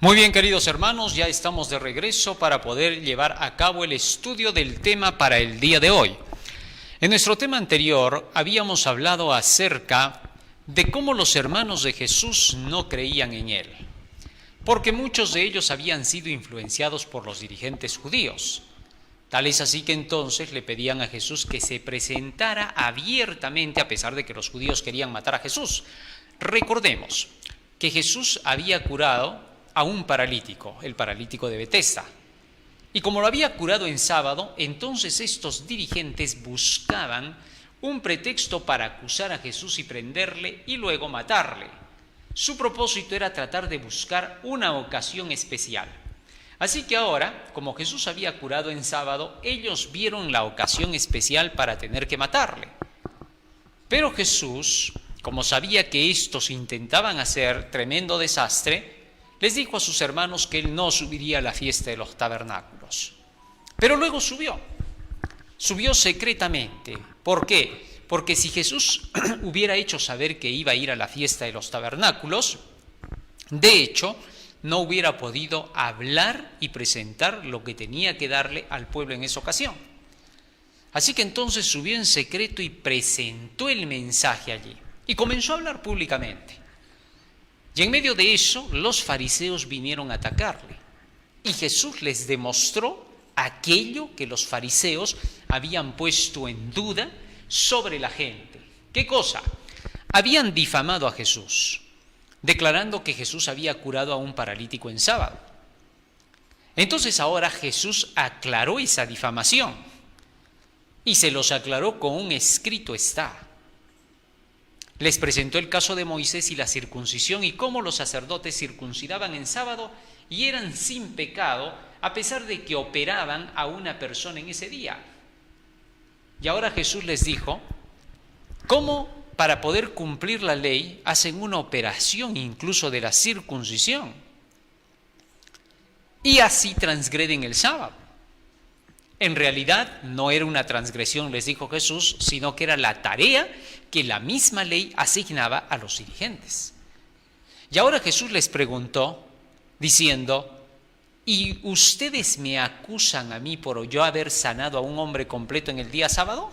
Muy bien, queridos hermanos, ya estamos de regreso para poder llevar a cabo el estudio del tema para el día de hoy. En nuestro tema anterior habíamos hablado acerca de cómo los hermanos de Jesús no creían en él, porque muchos de ellos habían sido influenciados por los dirigentes judíos. Tal es así que entonces le pedían a Jesús que se presentara abiertamente, a pesar de que los judíos querían matar a Jesús. Recordemos que Jesús había curado a un paralítico, el paralítico de Betesda. Y como lo había curado en sábado, entonces estos dirigentes buscaban un pretexto para acusar a Jesús y prenderle y luego matarle. Su propósito era tratar de buscar una ocasión especial. Así que ahora, como Jesús había curado en sábado, ellos vieron la ocasión especial para tener que matarle. Pero Jesús, como sabía que estos intentaban hacer tremendo desastre, les dijo a sus hermanos que él no subiría a la fiesta de los tabernáculos. Pero luego subió secretamente. ¿Por qué? Porque si Jesús hubiera hecho saber que iba a ir a la fiesta de los tabernáculos, de hecho, no hubiera podido hablar y presentar lo que tenía que darle al pueblo en esa ocasión. Así que entonces subió en secreto y presentó el mensaje allí. Y comenzó a hablar públicamente. Y en medio de eso, los fariseos vinieron a atacarle. Y Jesús les demostró aquello que los fariseos habían puesto en duda sobre la gente. ¿Qué cosa? Habían difamado a Jesús, declarando que Jesús había curado a un paralítico en sábado. Entonces ahora Jesús aclaró esa difamación y se los aclaró con un escrito está. Les presentó el caso de Moisés y la circuncisión y cómo los sacerdotes circuncidaban en sábado y eran sin pecado a pesar de que operaban a una persona en ese día. Y ahora Jesús les dijo cómo para poder cumplir la ley hacen una operación incluso de la circuncisión y así transgreden el sábado. En realidad no era una transgresión, les dijo Jesús, sino que era la tarea que la misma ley asignaba a los dirigentes. Y ahora Jesús les preguntó, diciendo, ¿y ustedes me acusan a mí por yo haber sanado a un hombre completo en el día sábado?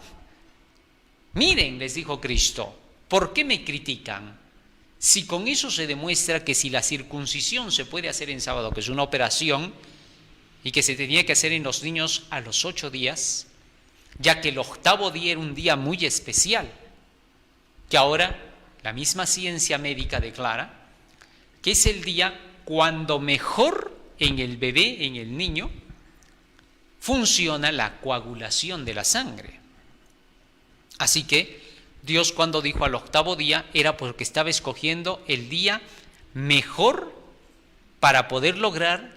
Miren, les dijo Cristo, ¿por qué me critican? Si con eso se demuestra que si la circuncisión se puede hacer en sábado, que es una operación, y que se tenía que hacer en los niños a los 8 días, ya que el 8º día era un día muy especial, que ahora la misma ciencia médica declara que es el día cuando mejor en el bebé, en el niño, funciona la coagulación de la sangre. Así que Dios cuando dijo al 8º día era porque estaba escogiendo el día mejor para poder lograr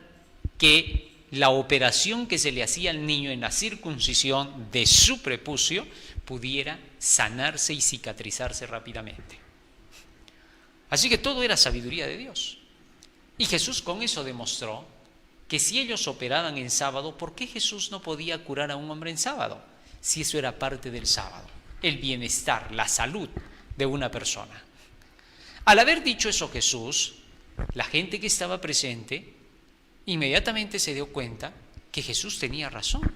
que la operación que se le hacía al niño en la circuncisión de su prepucio pudiera sanarse y cicatrizarse rápidamente. Así que todo era sabiduría de Dios. Y Jesús con eso demostró que si ellos operaban en sábado, ¿por qué Jesús no podía curar a un hombre en sábado? Si eso era parte del sábado, el bienestar, la salud de una persona. Al haber dicho eso Jesús, la gente que estaba presente inmediatamente se dio cuenta que Jesús tenía razón.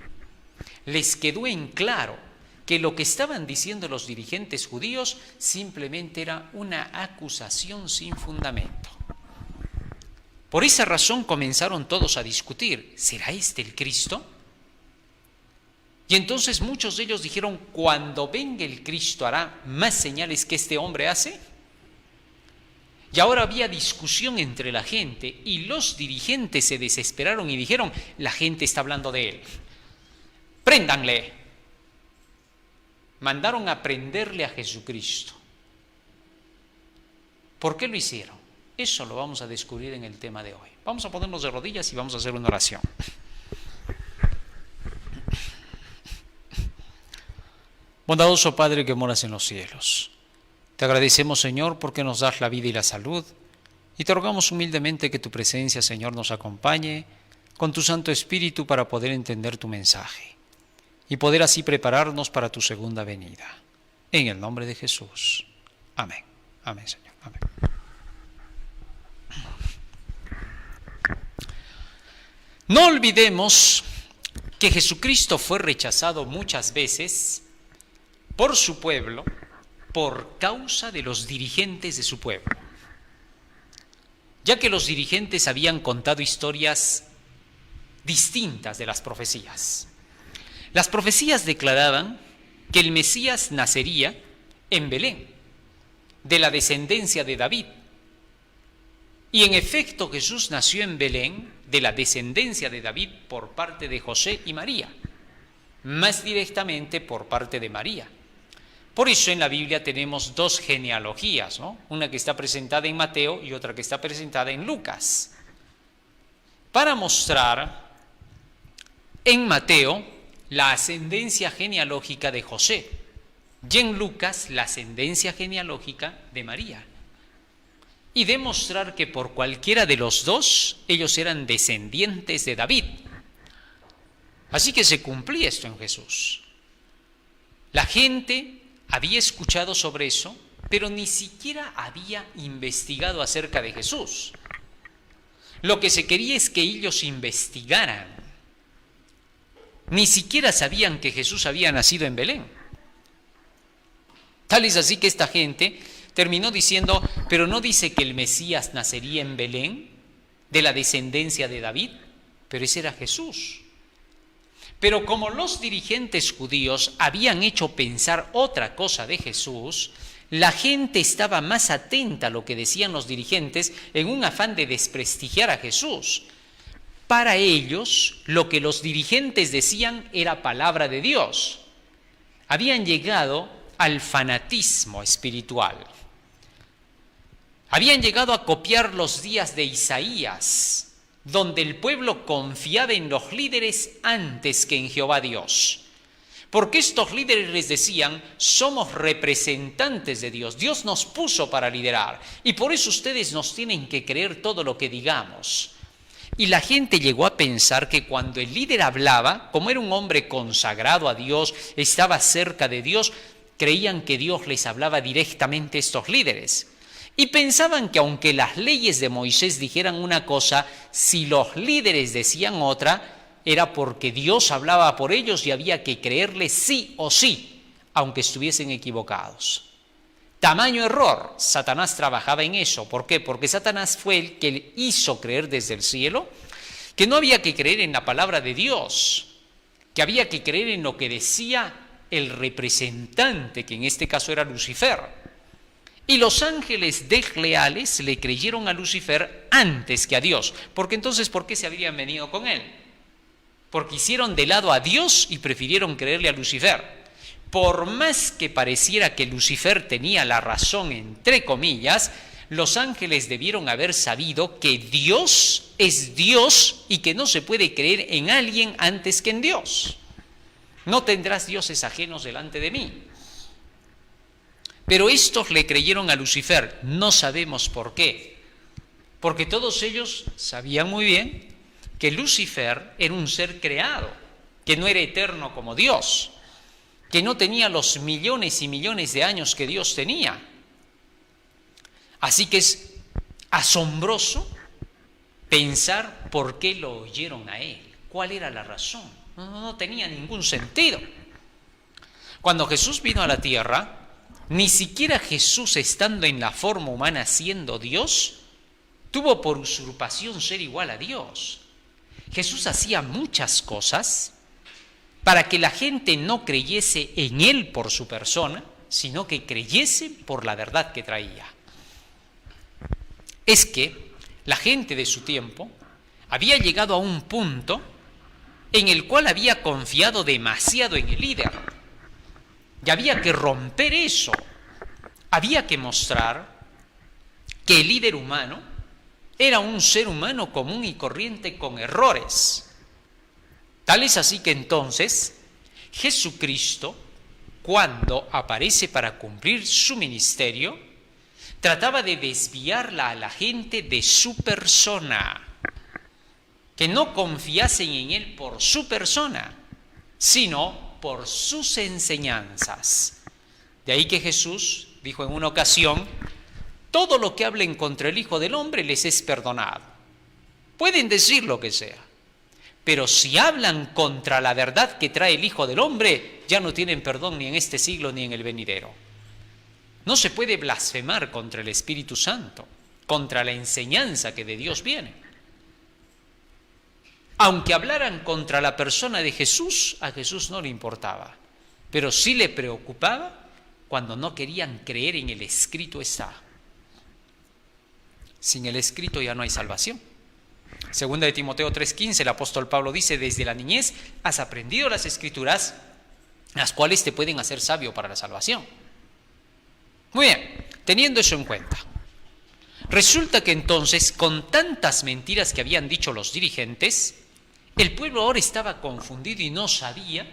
Les quedó en claro que lo que estaban diciendo los dirigentes judíos simplemente era una acusación sin fundamento. Por esa razón comenzaron todos a discutir, ¿será este el Cristo? Y entonces muchos de ellos dijeron, cuando venga el Cristo hará más señales que este hombre hace. Y ahora había discusión entre la gente y los dirigentes se desesperaron y dijeron, la gente está hablando de él, préndanle. Mandaron a prenderle a Jesucristo. ¿Por qué lo hicieron? Eso lo vamos a descubrir en el tema de hoy. Vamos a ponernos de rodillas y vamos a hacer una oración. Bondadoso Padre que moras en los cielos, te agradecemos, Señor, porque nos das la vida y la salud, y te rogamos humildemente que tu presencia, Señor, nos acompañe con tu Santo Espíritu para poder entender tu mensaje y poder así prepararnos para tu segunda venida. En el nombre de Jesús. Amén. Amén, Señor. Amén. No olvidemos que Jesucristo fue rechazado muchas veces por su pueblo por causa de los dirigentes de su pueblo, ya que los dirigentes habían contado historias distintas de las profecías. Las profecías declaraban que el Mesías nacería en Belén, de la descendencia de David. Y en efecto Jesús nació en Belén, de la descendencia de David por parte de José y María, más directamente por parte de María. Por eso en la Biblia tenemos dos genealogías, ¿no? Una que está presentada en Mateo y otra que está presentada en Lucas, para mostrar en Mateo la ascendencia genealógica de José y en Lucas la ascendencia genealógica de María, y demostrar que por cualquiera de los dos ellos eran descendientes de David. Así que se cumplía esto en Jesús. La gente había escuchado sobre eso, pero ni siquiera había investigado acerca de Jesús. Lo que se quería es que ellos investigaran. Ni siquiera sabían que Jesús había nacido en Belén. Tal es así que esta gente terminó diciendo, pero no dice que el Mesías nacería en Belén, de la descendencia de David, pero ese era Jesús. Pero como los dirigentes judíos habían hecho pensar otra cosa de Jesús, la gente estaba más atenta a lo que decían los dirigentes en un afán de desprestigiar a Jesús. Para ellos, lo que los dirigentes decían era palabra de Dios. Habían llegado al fanatismo espiritual. Habían llegado a copiar los días de Isaías, donde el pueblo confiaba en los líderes antes que en Jehová Dios. Porque estos líderes les decían, somos representantes de Dios, Dios nos puso para liderar, y por eso ustedes nos tienen que creer todo lo que digamos. Y la gente llegó a pensar que cuando el líder hablaba, como era un hombre consagrado a Dios, estaba cerca de Dios, creían que Dios les hablaba directamente a estos líderes. Y pensaban que aunque las leyes de Moisés dijeran una cosa, si los líderes decían otra, era porque Dios hablaba por ellos y había que creerles sí o sí, aunque estuviesen equivocados. Tamaño error. Satanás trabajaba en eso. ¿Por qué? Porque Satanás fue el que le hizo creer desde el cielo que no había que creer en la palabra de Dios, que había que creer en lo que decía el representante, que en este caso era Lucifer. Y los ángeles desleales le creyeron a Lucifer antes que a Dios. Porque entonces, ¿por qué se habrían venido con él? Porque hicieron de lado a Dios y prefirieron creerle a Lucifer. Por más que pareciera que Lucifer tenía la razón, entre comillas, los ángeles debieron haber sabido que Dios es Dios y que no se puede creer en alguien antes que en Dios. No tendrás dioses ajenos delante de mí. Pero estos le creyeron a Lucifer, no sabemos por qué, porque todos ellos sabían muy bien que Lucifer era un ser creado, que no era eterno como Dios, que no tenía los millones y millones de años que Dios tenía. Así que es asombroso pensar por qué lo oyeron a él, cuál era la razón, no tenía ningún sentido. Cuando Jesús vino a la tierra, ni siquiera Jesús, estando en la forma humana siendo Dios, tuvo por usurpación ser igual a Dios. Jesús hacía muchas cosas para que la gente no creyese en Él por su persona, sino que creyese por la verdad que traía. Es que la gente de su tiempo había llegado a un punto en el cual había confiado demasiado en el líder. Y había que romper eso. Había que mostrar que el líder humano era un ser humano común y corriente con errores. Tal es así que entonces Jesucristo, cuando aparece para cumplir su ministerio, trataba de desviarla a la gente de su persona, que no confiasen en Él por su persona, sino por sus enseñanzas. De ahí que Jesús dijo en una ocasión, todo lo que hablen contra el Hijo del Hombre les es perdonado. Pueden decir lo que sea, Pero si hablan contra la verdad que trae el Hijo del Hombre, ya no tienen perdón ni en este siglo ni en el venidero. No se puede blasfemar contra el Espíritu Santo, contra la enseñanza que de Dios viene. Aunque hablaran contra la persona de Jesús, a Jesús no le importaba, pero sí le preocupaba cuando no querían creer en el escrito está. Sin el escrito ya no hay salvación. Segunda de Timoteo 3:15, el apóstol Pablo dice: desde la niñez has aprendido las escrituras, las cuales te pueden hacer sabio para la salvación. Muy bien, teniendo eso en cuenta, resulta que entonces, con tantas mentiras que habían dicho los dirigentes, el pueblo ahora estaba confundido y no sabía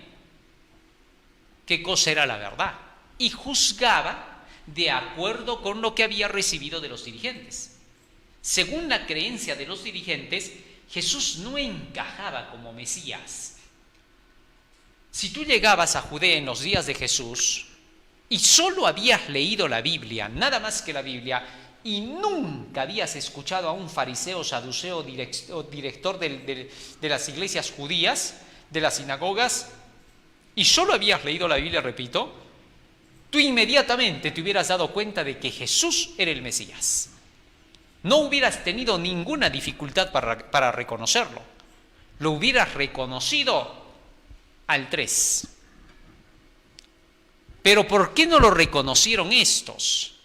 qué cosa era la verdad, y juzgaba de acuerdo con lo que había recibido de los dirigentes. Según la creencia de los dirigentes, Jesús no encajaba como Mesías. Si tú llegabas a Judea en los días de Jesús y solo habías leído la Biblia, nada más que la Biblia, y nunca habías escuchado a un fariseo, saduceo o director de las iglesias judías, de las sinagogas, y solo habías leído la Biblia, repito, tú inmediatamente te hubieras dado cuenta de que Jesús era el Mesías. No hubieras tenido ninguna dificultad para reconocerlo. Lo hubieras reconocido al 3. Pero ¿por qué no lo reconocieron estos?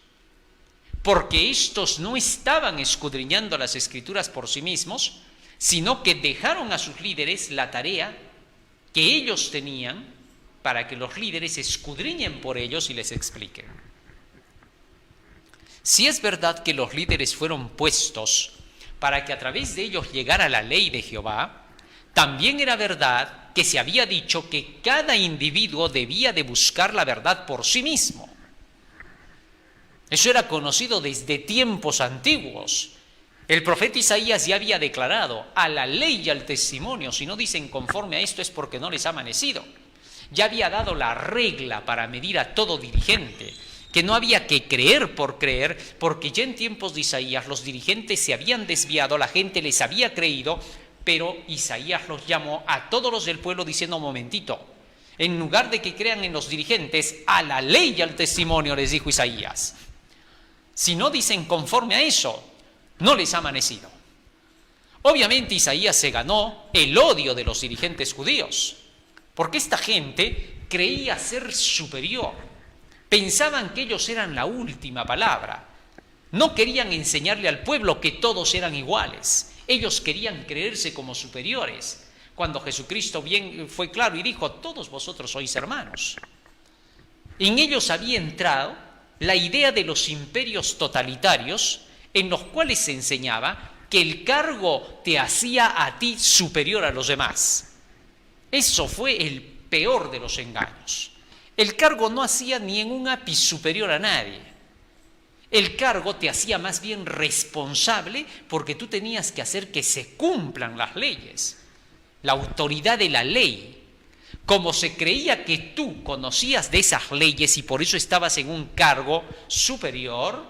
Porque estos no estaban escudriñando las Escrituras por sí mismos, sino que dejaron a sus líderes la tarea que ellos tenían para que los líderes escudriñen por ellos y les expliquen. Si es verdad que los líderes fueron puestos para que a través de ellos llegara la ley de Jehová, también era verdad que se había dicho que cada individuo debía de buscar la verdad por sí mismo. Eso era conocido desde tiempos antiguos. El profeta Isaías ya había declarado: a la ley y al testimonio, si no dicen conforme a esto es porque no les ha amanecido. Ya había dado la regla para medir a todo dirigente, que no había que creer por creer, porque ya en tiempos de Isaías los dirigentes se habían desviado, la gente les había creído, pero Isaías los llamó a todos los del pueblo diciendo: momentito, en lugar de que crean en los dirigentes, a la ley y al testimonio, les dijo Isaías. Si no dicen conforme a eso, no les ha amanecido. Obviamente Isaías se ganó el odio de los dirigentes judíos, porque esta gente creía ser superior. Pensaban que ellos eran la última palabra. No querían enseñarle al pueblo que todos eran iguales. Ellos querían creerse como superiores, cuando Jesucristo bien fue claro y dijo: todos vosotros sois hermanos. En ellos había entrado la idea de los imperios totalitarios, en los cuales se enseñaba que el cargo te hacía a ti superior a los demás. Eso fue el peor de los engaños. El cargo no hacía ni en un ápice superior a nadie. El cargo te hacía más bien responsable, porque tú tenías que hacer que se cumplan las leyes. La autoridad de la ley. Como se creía que tú conocías de esas leyes y por eso estabas en un cargo superior,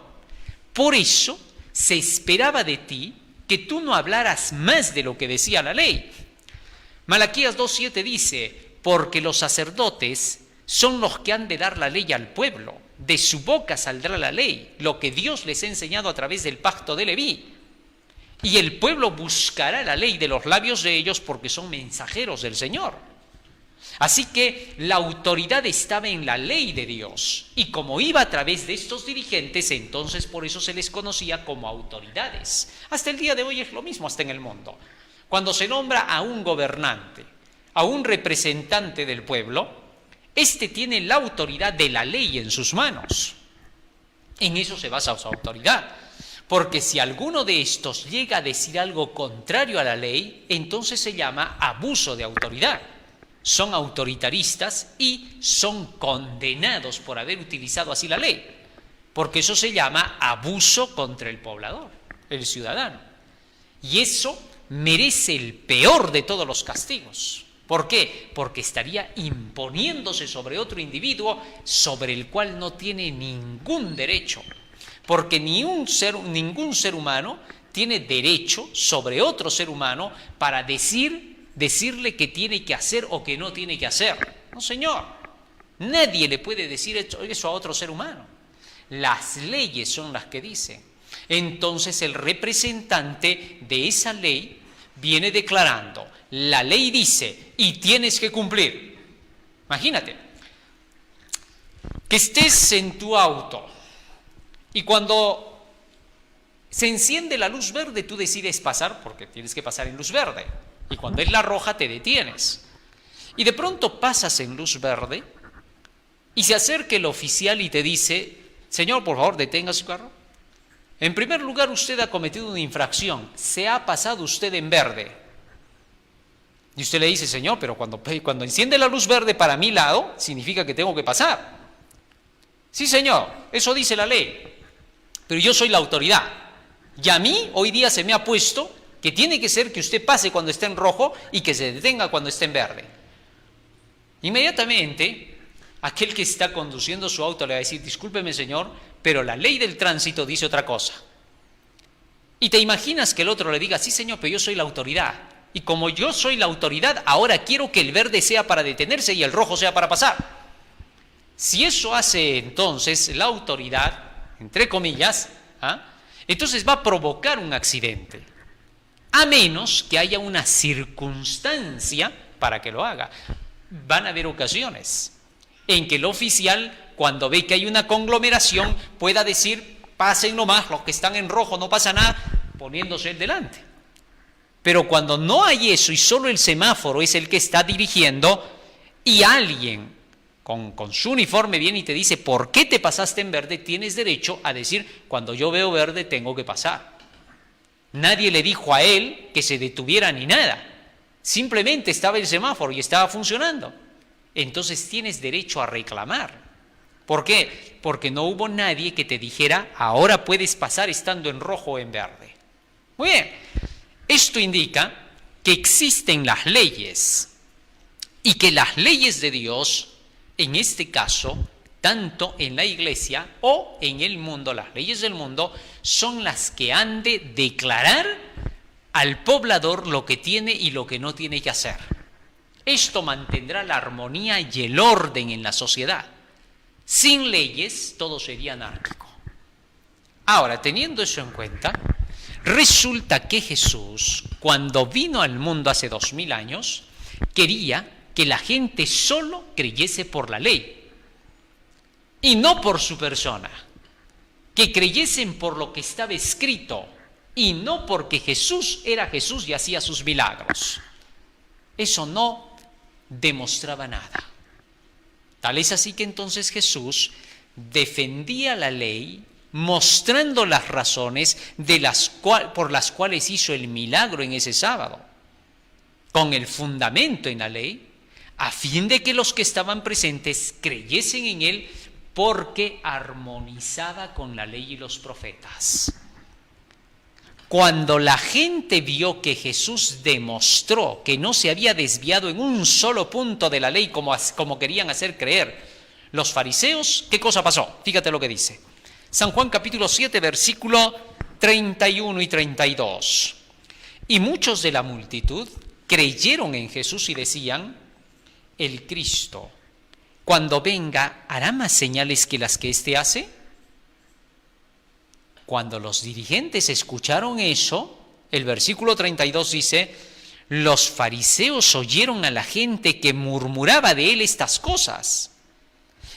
por eso se esperaba de ti que tú no hablaras más de lo que decía la ley. Malaquías 2:7 dice: porque los sacerdotes son los que han de dar la ley al pueblo, de su boca saldrá la ley, lo que Dios les ha enseñado a través del pacto de Leví. Y el pueblo buscará la ley de los labios de ellos, porque son mensajeros del Señor. Así que la autoridad estaba en la ley de Dios, y como iba a través de estos dirigentes, entonces por eso se les conocía como autoridades. Hasta el día de hoy es lo mismo, hasta en el mundo. Cuando se nombra a un gobernante, a un representante del pueblo, este tiene la autoridad de la ley en sus manos. En eso se basa su autoridad. Porque si alguno de estos llega a decir algo contrario a la ley, entonces se llama abuso de autoridad. Son autoritaristas y son condenados por haber utilizado así la ley. Porque eso se llama abuso contra el poblador, el ciudadano. Y eso merece el peor de todos los castigos. ¿Por qué? Porque estaría imponiéndose sobre otro individuo sobre el cual no tiene ningún derecho. Porque ningún ser humano tiene derecho sobre otro ser humano para decir decirle qué tiene que hacer o qué no tiene que hacer. No, señor. Nadie le puede decir eso a otro ser humano. Las leyes son las que dicen. Entonces el representante de esa ley viene declarando, la ley dice y tienes que cumplir. Imagínate, que estés en tu auto y cuando se enciende la luz verde tú decides pasar, porque tienes que pasar en luz verde, y cuando es la roja te detienes. Y de pronto pasas en luz verde y se acerca el oficial y te dice, señor, por favor, detenga su carro. En primer lugar, usted ha cometido una infracción, se ha pasado usted en verde. Y usted le dice, señor, pero cuando enciende la luz verde para mi lado, significa que tengo que pasar. Sí, señor, eso dice la ley, pero yo soy la autoridad. Y a mí hoy día se me ha puesto que tiene que ser que usted pase cuando esté en rojo y que se detenga cuando esté en verde. Inmediatamente, aquel que está conduciendo su auto le va a decir, discúlpeme, señor, pero la ley del tránsito dice otra cosa. Y te imaginas que el otro le diga, sí, señor, pero yo soy la autoridad. Y como yo soy la autoridad, ahora quiero que el verde sea para detenerse y el rojo sea para pasar. Si eso hace entonces la autoridad, entre comillas, entonces va a provocar un accidente, a menos que haya una circunstancia para que lo haga. Van a haber ocasiones en que el oficial, cuando ve que hay una conglomeración, pueda decir, pasen nomás, los que están en rojo, no pasa nada, poniéndose el delante. Pero cuando no hay eso y solo el semáforo es el que está dirigiendo y alguien con su uniforme viene y te dice, ¿por qué te pasaste en verde? Tienes derecho a decir, cuando yo veo verde tengo que pasar. Nadie le dijo a él que se detuviera ni nada. Simplemente estaba el semáforo y estaba funcionando. Entonces tienes derecho a reclamar. ¿Por qué? Porque no hubo nadie que te dijera, ahora puedes pasar estando en rojo o en verde. Muy bien. Esto indica que existen las leyes y que las leyes de Dios, en este caso, tanto en la iglesia o en el mundo, las leyes del mundo, son las que han de declarar al poblador lo que tiene y lo que no tiene que hacer. Esto mantendrá la armonía y el orden en la sociedad. Sin leyes, todo sería anárquico. Ahora, teniendo eso en cuenta, resulta que Jesús, cuando vino al mundo hace 2000 años, quería que la gente solo creyese por la ley y no por su persona, que creyesen por lo que estaba escrito y no porque Jesús era Jesús y hacía sus milagros. Eso no demostraba nada. Tal es así que entonces Jesús defendía la ley mostrando las razones por las cuales hizo el milagro en ese sábado, con el fundamento en la ley, a fin de que los que estaban presentes creyesen en él porque armonizaba con la ley y los profetas. Cuando la gente vio que Jesús demostró que no se había desviado en un solo punto de la ley como querían hacer creer los fariseos, ¿qué cosa pasó? Fíjate lo que dice. San Juan capítulo 7, versículo 31 y 32. Y muchos de la multitud creyeron en Jesús y decían, el Cristo, cuando venga, ¿hará más señales que las que éste hace? Cuando los dirigentes escucharon eso, el versículo 32 dice, los fariseos oyeron a la gente que murmuraba de él estas cosas.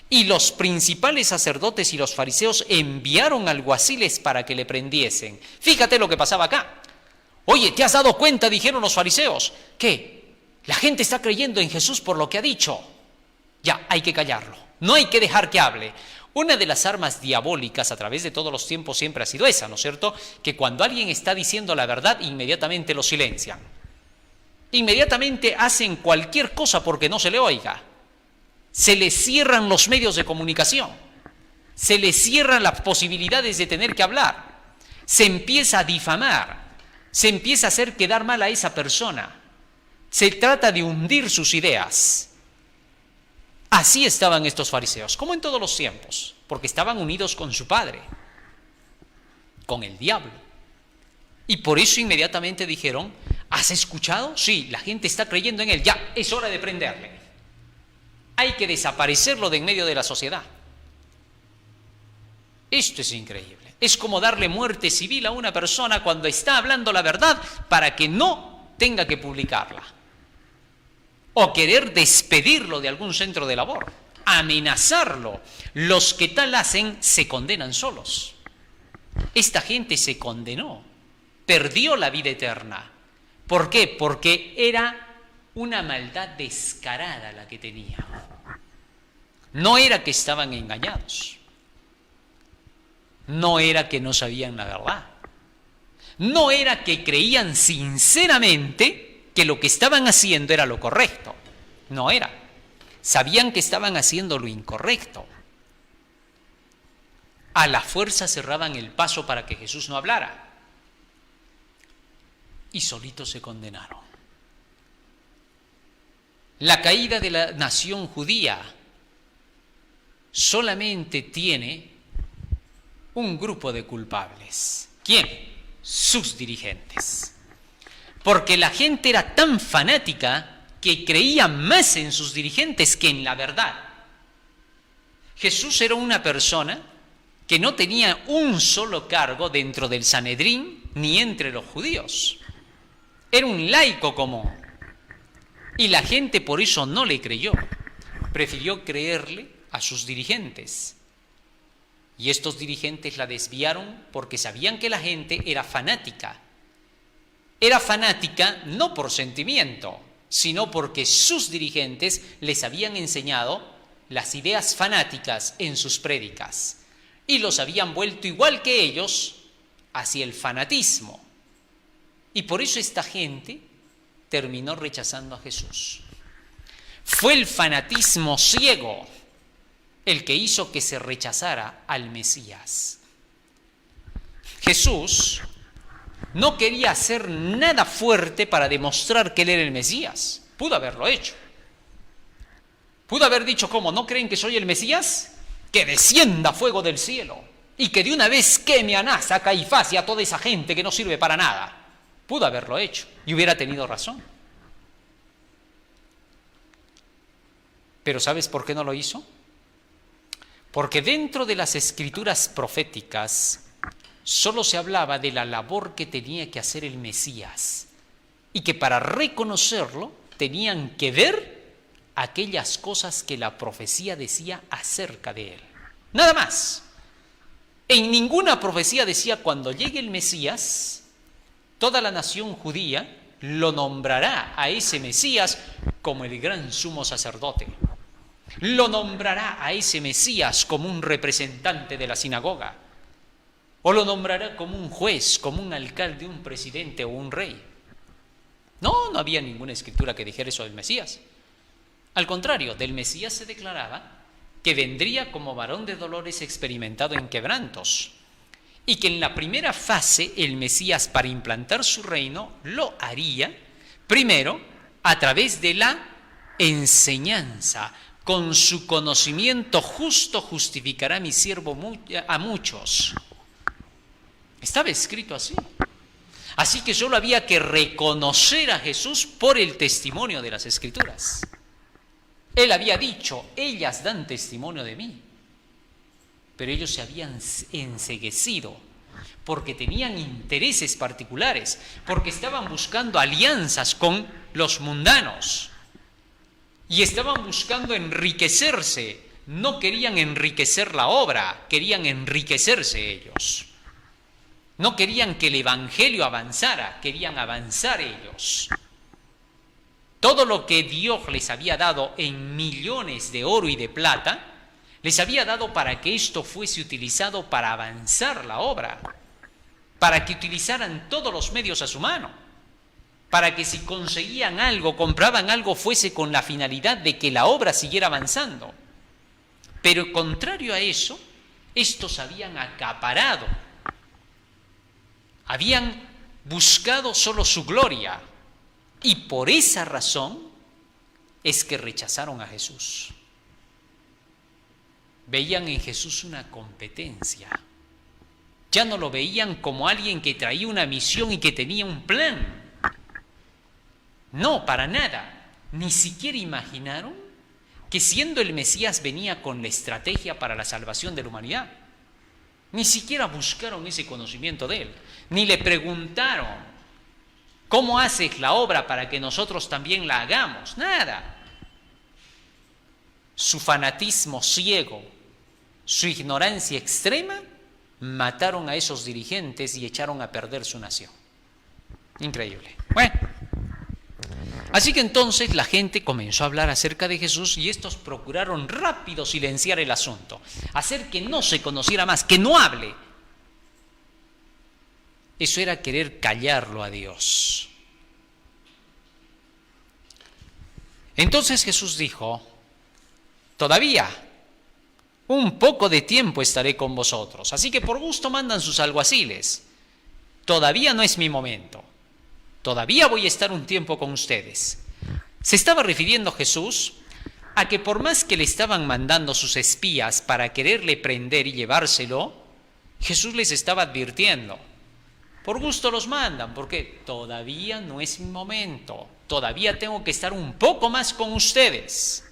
Y los principales sacerdotes y los fariseos enviaron alguaciles para que le prendiesen. Fíjate lo que pasaba acá. Oye, ¿te has dado cuenta? Dijeron los fariseos. ¿Qué? La gente está creyendo en Jesús por lo que ha dicho. Ya, hay que callarlo. No hay que dejar que hable. Una de las armas diabólicas a través de todos los tiempos siempre ha sido esa, ¿no es cierto? Que cuando alguien está diciendo la verdad, inmediatamente lo silencian. Inmediatamente hacen cualquier cosa porque no se le oiga. Se le cierran los medios de comunicación. Se le cierran las posibilidades de tener que hablar. Se empieza a difamar. Se empieza a hacer quedar mal a esa persona. Se trata de hundir sus ideas. Así estaban estos fariseos, como en todos los tiempos, porque estaban unidos con su padre, con el diablo. Y por eso inmediatamente dijeron, ¿Has escuchado? Sí, la gente está creyendo en él. Ya, es hora de prenderle. Hay que desaparecerlo de en medio de la sociedad. Esto es increíble. Es como darle muerte civil a una persona cuando está hablando la verdad para que no tenga que publicarla. O querer despedirlo de algún centro de labor. Amenazarlo. Los que tal hacen se condenan solos. Esta gente se condenó. Perdió la vida eterna. ¿Por qué? Porque era una maldad descarada la que tenía. No era que estaban engañados. No era que no sabían la verdad. No era que creían sinceramente que lo que estaban haciendo era lo correcto. No era. Sabían que estaban haciendo lo incorrecto. A la fuerza cerraban el paso para que Jesús no hablara. Y solitos se condenaron. La caída de la nación judía solamente tiene un grupo de culpables. ¿Quién? Sus dirigentes. Porque la gente era tan fanática que creía más en sus dirigentes que en la verdad. Jesús era una persona que no tenía un solo cargo dentro del Sanedrín ni entre los judíos. Era un laico común. Y la gente por eso no le creyó. Prefirió creerle a sus dirigentes. Y estos dirigentes la desviaron porque sabían que la gente era fanática. Era fanática no por sentimiento, sino porque sus dirigentes les habían enseñado las ideas fanáticas en sus prédicas. Y los habían vuelto igual que ellos hacia el fanatismo. Y por eso esta gente terminó rechazando a Jesús. Fue el fanatismo ciego el que hizo que se rechazara al Mesías. Jesús no quería hacer nada fuerte para demostrar que él era el Mesías. Pudo haberlo hecho. Pudo haber dicho, ¿cómo? ¿No creen que soy el Mesías? Que descienda fuego del cielo y que de una vez queme a Anás, a Caifás y a toda esa gente que no sirve para nada. Pudo haberlo hecho y hubiera tenido razón. Pero ¿sabes por qué no lo hizo? Porque dentro de las escrituras proféticas solo se hablaba de la labor que tenía que hacer el Mesías y que para reconocerlo tenían que ver aquellas cosas que la profecía decía acerca de él. Nada más. En ninguna profecía decía cuando llegue el Mesías, toda la nación judía lo nombrará a ese Mesías como el gran sumo sacerdote. Lo nombrará a ese Mesías como un representante de la sinagoga. O lo nombrará como un juez, como un alcalde, un presidente o un rey. No había ninguna escritura que dijera eso del Mesías. Al contrario, del Mesías se declaraba que vendría como varón de dolores experimentado en quebrantos. Y que en la primera fase el Mesías, para implantar su reino, lo haría primero a través de la enseñanza. Con su conocimiento justo justificará mi siervo a muchos. Estaba escrito así. Así que solo había que reconocer a Jesús por el testimonio de las Escrituras. Él había dicho, ellas dan testimonio de mí. Pero ellos se habían enceguecido porque tenían intereses particulares, porque estaban buscando alianzas con los mundanos. Y estaban buscando enriquecerse. No querían enriquecer la obra, querían enriquecerse ellos. No querían que el evangelio avanzara, querían avanzar ellos. Todo lo que Dios les había dado en millones de oro y de plata, les había dado para que esto fuese utilizado para avanzar la obra, para que utilizaran todos los medios a su mano. Para que si conseguían algo, compraban algo, fuese con la finalidad de que la obra siguiera avanzando. Pero contrario a eso, estos habían acaparado, habían buscado solo su gloria, y por esa razón es que rechazaron a Jesús. Veían en Jesús una competencia. Ya no lo veían como alguien que traía una misión y que tenía un plan. No, para nada. Ni siquiera imaginaron que siendo el Mesías venía con la estrategia para la salvación de la humanidad. Ni siquiera buscaron ese conocimiento de él. Ni le preguntaron, ¿cómo haces la obra para que nosotros también la hagamos? Nada. Su fanatismo ciego, su ignorancia extrema, mataron a esos dirigentes y echaron a perder su nación. Increíble. Bueno, así que entonces la gente comenzó a hablar acerca de Jesús y estos procuraron rápido silenciar el asunto, hacer que no se conociera más, que no hable. Eso era querer callarlo a Dios. Entonces Jesús dijo, todavía un poco de tiempo estaré con vosotros, así que por gusto mandan sus alguaciles. Todavía no es mi momento. Todavía voy a estar un tiempo con ustedes. Se estaba refiriendo Jesús a que por más que le estaban mandando sus espías para quererle prender y llevárselo, Jesús les estaba advirtiendo, por gusto los mandan, porque todavía no es mi momento. Todavía tengo que estar un poco más con ustedes.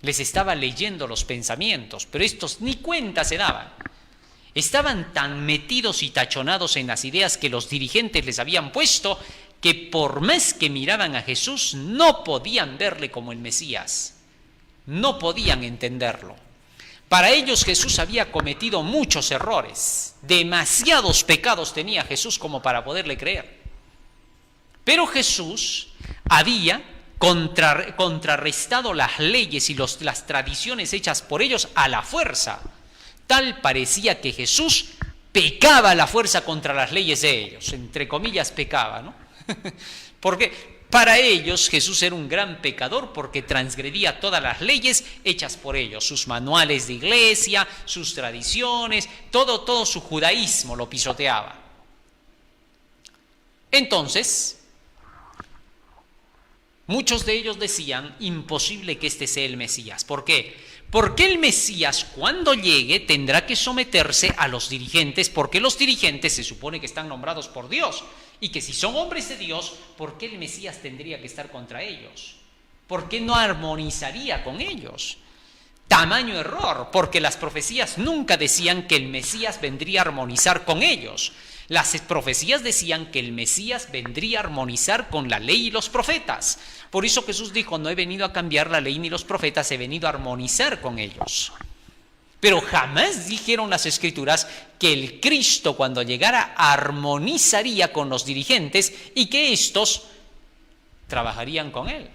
Les estaba leyendo los pensamientos, pero estos ni cuenta se daban. Estaban tan metidos y tachonados en las ideas que los dirigentes les habían puesto que por más que miraban a Jesús no podían verle como el Mesías. No podían entenderlo. Para ellos Jesús había cometido muchos errores. Demasiados pecados tenía Jesús como para poderle creer. Pero Jesús había contrarrestado las leyes y las tradiciones hechas por ellos a la fuerza. Tal parecía que Jesús pecaba a la fuerza contra las leyes de ellos. Entre comillas pecaba, ¿no? Porque para ellos Jesús era un gran pecador porque transgredía todas las leyes hechas por ellos, sus manuales de iglesia, sus tradiciones, todo su judaísmo lo pisoteaba. Entonces, muchos de ellos decían, imposible que este sea el Mesías. ¿Por qué? Porque el Mesías, cuando llegue, tendrá que someterse a los dirigentes, porque los dirigentes se supone que están nombrados por Dios, y que si son hombres de Dios, ¿por qué el Mesías tendría que estar contra ellos? ¿Por qué no armonizaría con ellos? Tamaño error, porque las profecías nunca decían que el Mesías vendría a armonizar con ellos. Las profecías decían que el Mesías vendría a armonizar con la ley y los profetas. Por eso Jesús dijo, no he venido a cambiar la ley ni los profetas, he venido a armonizar con ellos. Pero jamás dijeron las Escrituras que el Cristo cuando llegara armonizaría con los dirigentes y que éstos trabajarían con él.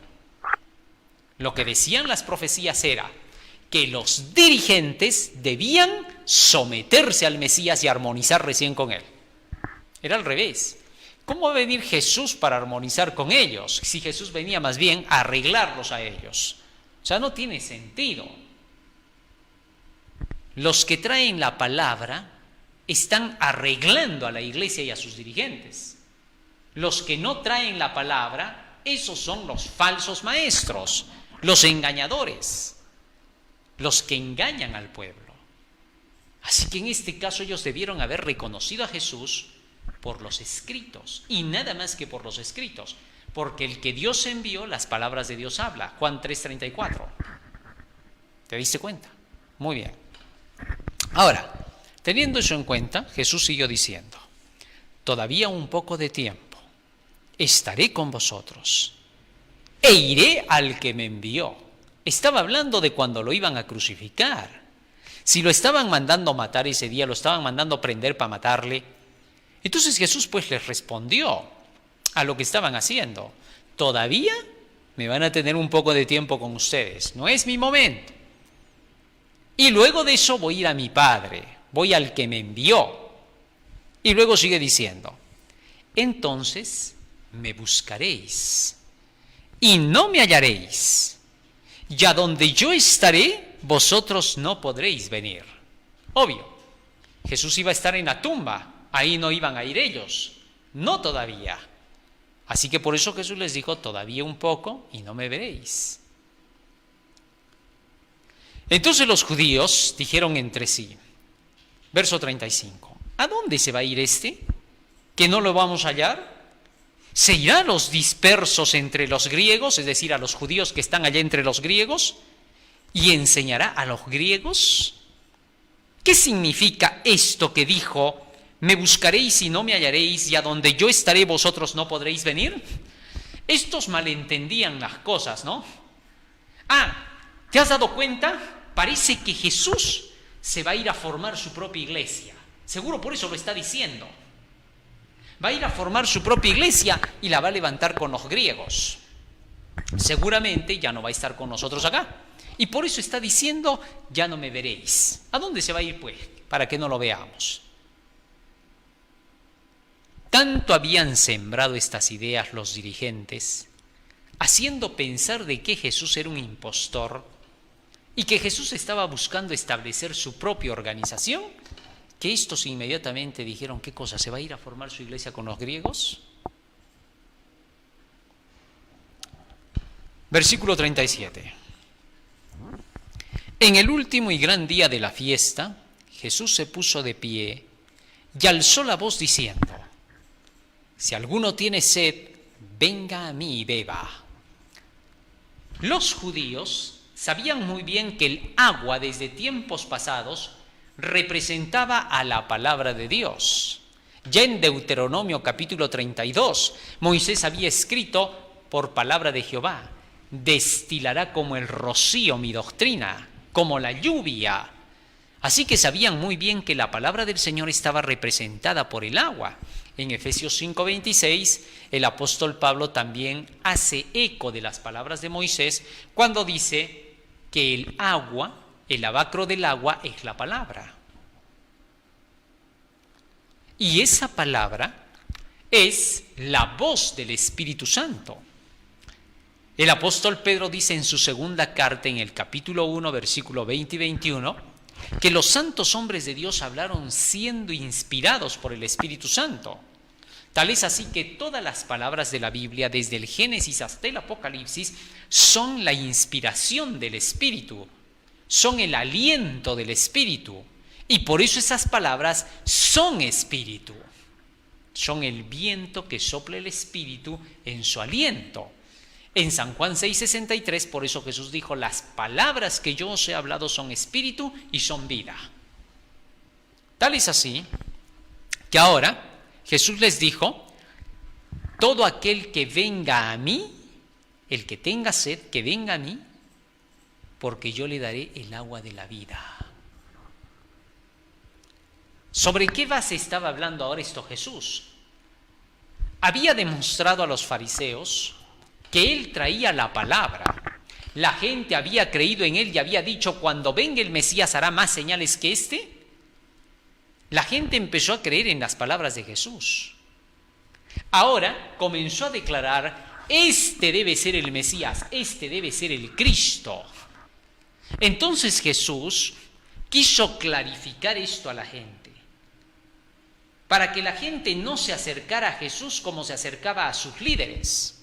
Lo que decían las profecías era que los dirigentes debían someterse al Mesías y armonizar recién con él. Era al revés. ¿Cómo va a venir Jesús para armonizar con ellos? Si Jesús venía más bien a arreglarlos a ellos. O sea, no tiene sentido. Los que traen la palabra están arreglando a la iglesia y a sus dirigentes. Los que no traen la palabra, esos son los falsos maestros, los engañadores, los que engañan al pueblo. Así que en este caso ellos debieron haber reconocido a Jesús por los escritos, y nada más que por los escritos, porque el que Dios envió, las palabras de Dios habla. Juan 3:34. ¿Te diste cuenta? Muy bien. Ahora, teniendo eso en cuenta, Jesús siguió diciendo, todavía un poco de tiempo, estaré con vosotros, e iré al que me envió. Estaba hablando de cuando lo iban a crucificar. Si lo estaban mandando matar ese día, lo estaban mandando prender para matarle. Entonces Jesús pues les respondió a lo que estaban haciendo. Todavía me van a tener un poco de tiempo con ustedes, no es mi momento. Y luego de eso voy a ir a mi Padre, voy al que me envió. Y luego sigue diciendo, entonces me buscaréis y no me hallaréis. Y a donde yo estaré, vosotros no podréis venir. Obvio, Jesús iba a estar en la tumba, ahí no iban a ir ellos, no todavía. Así que por eso Jesús les dijo, todavía un poco y no me veréis. Entonces los judíos dijeron entre sí, verso 35, ¿a dónde se va a ir este? ¿Que no lo vamos a hallar? ¿Se irá a los dispersos entre los griegos, es decir, a los judíos que están allá entre los griegos, y enseñará a los griegos? ¿Qué significa esto que dijo, me buscaréis y no me hallaréis, y a donde yo estaré vosotros no podréis venir? Estos malentendían las cosas, ¿no? ¿Te has dado cuenta? Parece que Jesús se va a ir a formar su propia iglesia. Seguro por eso lo está diciendo. Va a ir a formar su propia iglesia y la va a levantar con los griegos. Seguramente ya no va a estar con nosotros acá. Y por eso está diciendo, ya no me veréis. ¿A dónde se va a ir, pues? Para que no lo veamos. Tanto habían sembrado estas ideas los dirigentes, haciendo pensar de que Jesús era un impostor y que Jesús estaba buscando establecer su propia organización, que estos inmediatamente dijeron, ¿qué cosa? ¿Se va a ir a formar su iglesia con los griegos? Versículo 37. En el último y gran día de la fiesta, Jesús se puso de pie y alzó la voz diciendo, si alguno tiene sed, venga a mí y beba. Los judíos sabían muy bien que el agua desde tiempos pasados representaba a la palabra de Dios. Ya en Deuteronomio capítulo 32, Moisés había escrito por palabra de Jehová, destilará como el rocío mi doctrina, como la lluvia. Así que sabían muy bien que la palabra del Señor estaba representada por el agua. En Efesios 5:26, el apóstol Pablo también hace eco de las palabras de Moisés cuando dice que el agua, el lavacro del agua es la palabra. Y esa palabra es la voz del Espíritu Santo. El apóstol Pedro dice en su segunda carta, en el capítulo 1, versículo 20 y 21, que los santos hombres de Dios hablaron siendo inspirados por el Espíritu Santo. Tal es así que todas las palabras de la Biblia, desde el Génesis hasta el Apocalipsis, son la inspiración del Espíritu, son el aliento del Espíritu. Y por eso esas palabras son espíritu, son el viento que sopla el Espíritu en su aliento. En San Juan 6:63, por eso Jesús dijo, las palabras que yo os he hablado son espíritu y son vida. Tal es así que ahora Jesús les dijo, todo aquel que venga a mí, el que tenga sed, que venga a mí, porque yo le daré el agua de la vida. ¿Sobre qué base estaba hablando ahora esto Jesús? Había demostrado a los fariseos que él traía la palabra. La gente había creído en él y había dicho, cuando venga el Mesías hará más señales que este. La gente empezó a creer en las palabras de Jesús. Ahora comenzó a declarar, este debe ser el Mesías, este debe ser el Cristo. Entonces Jesús quiso clarificar esto a la gente, para que la gente no se acercara a Jesús como se acercaba a sus líderes.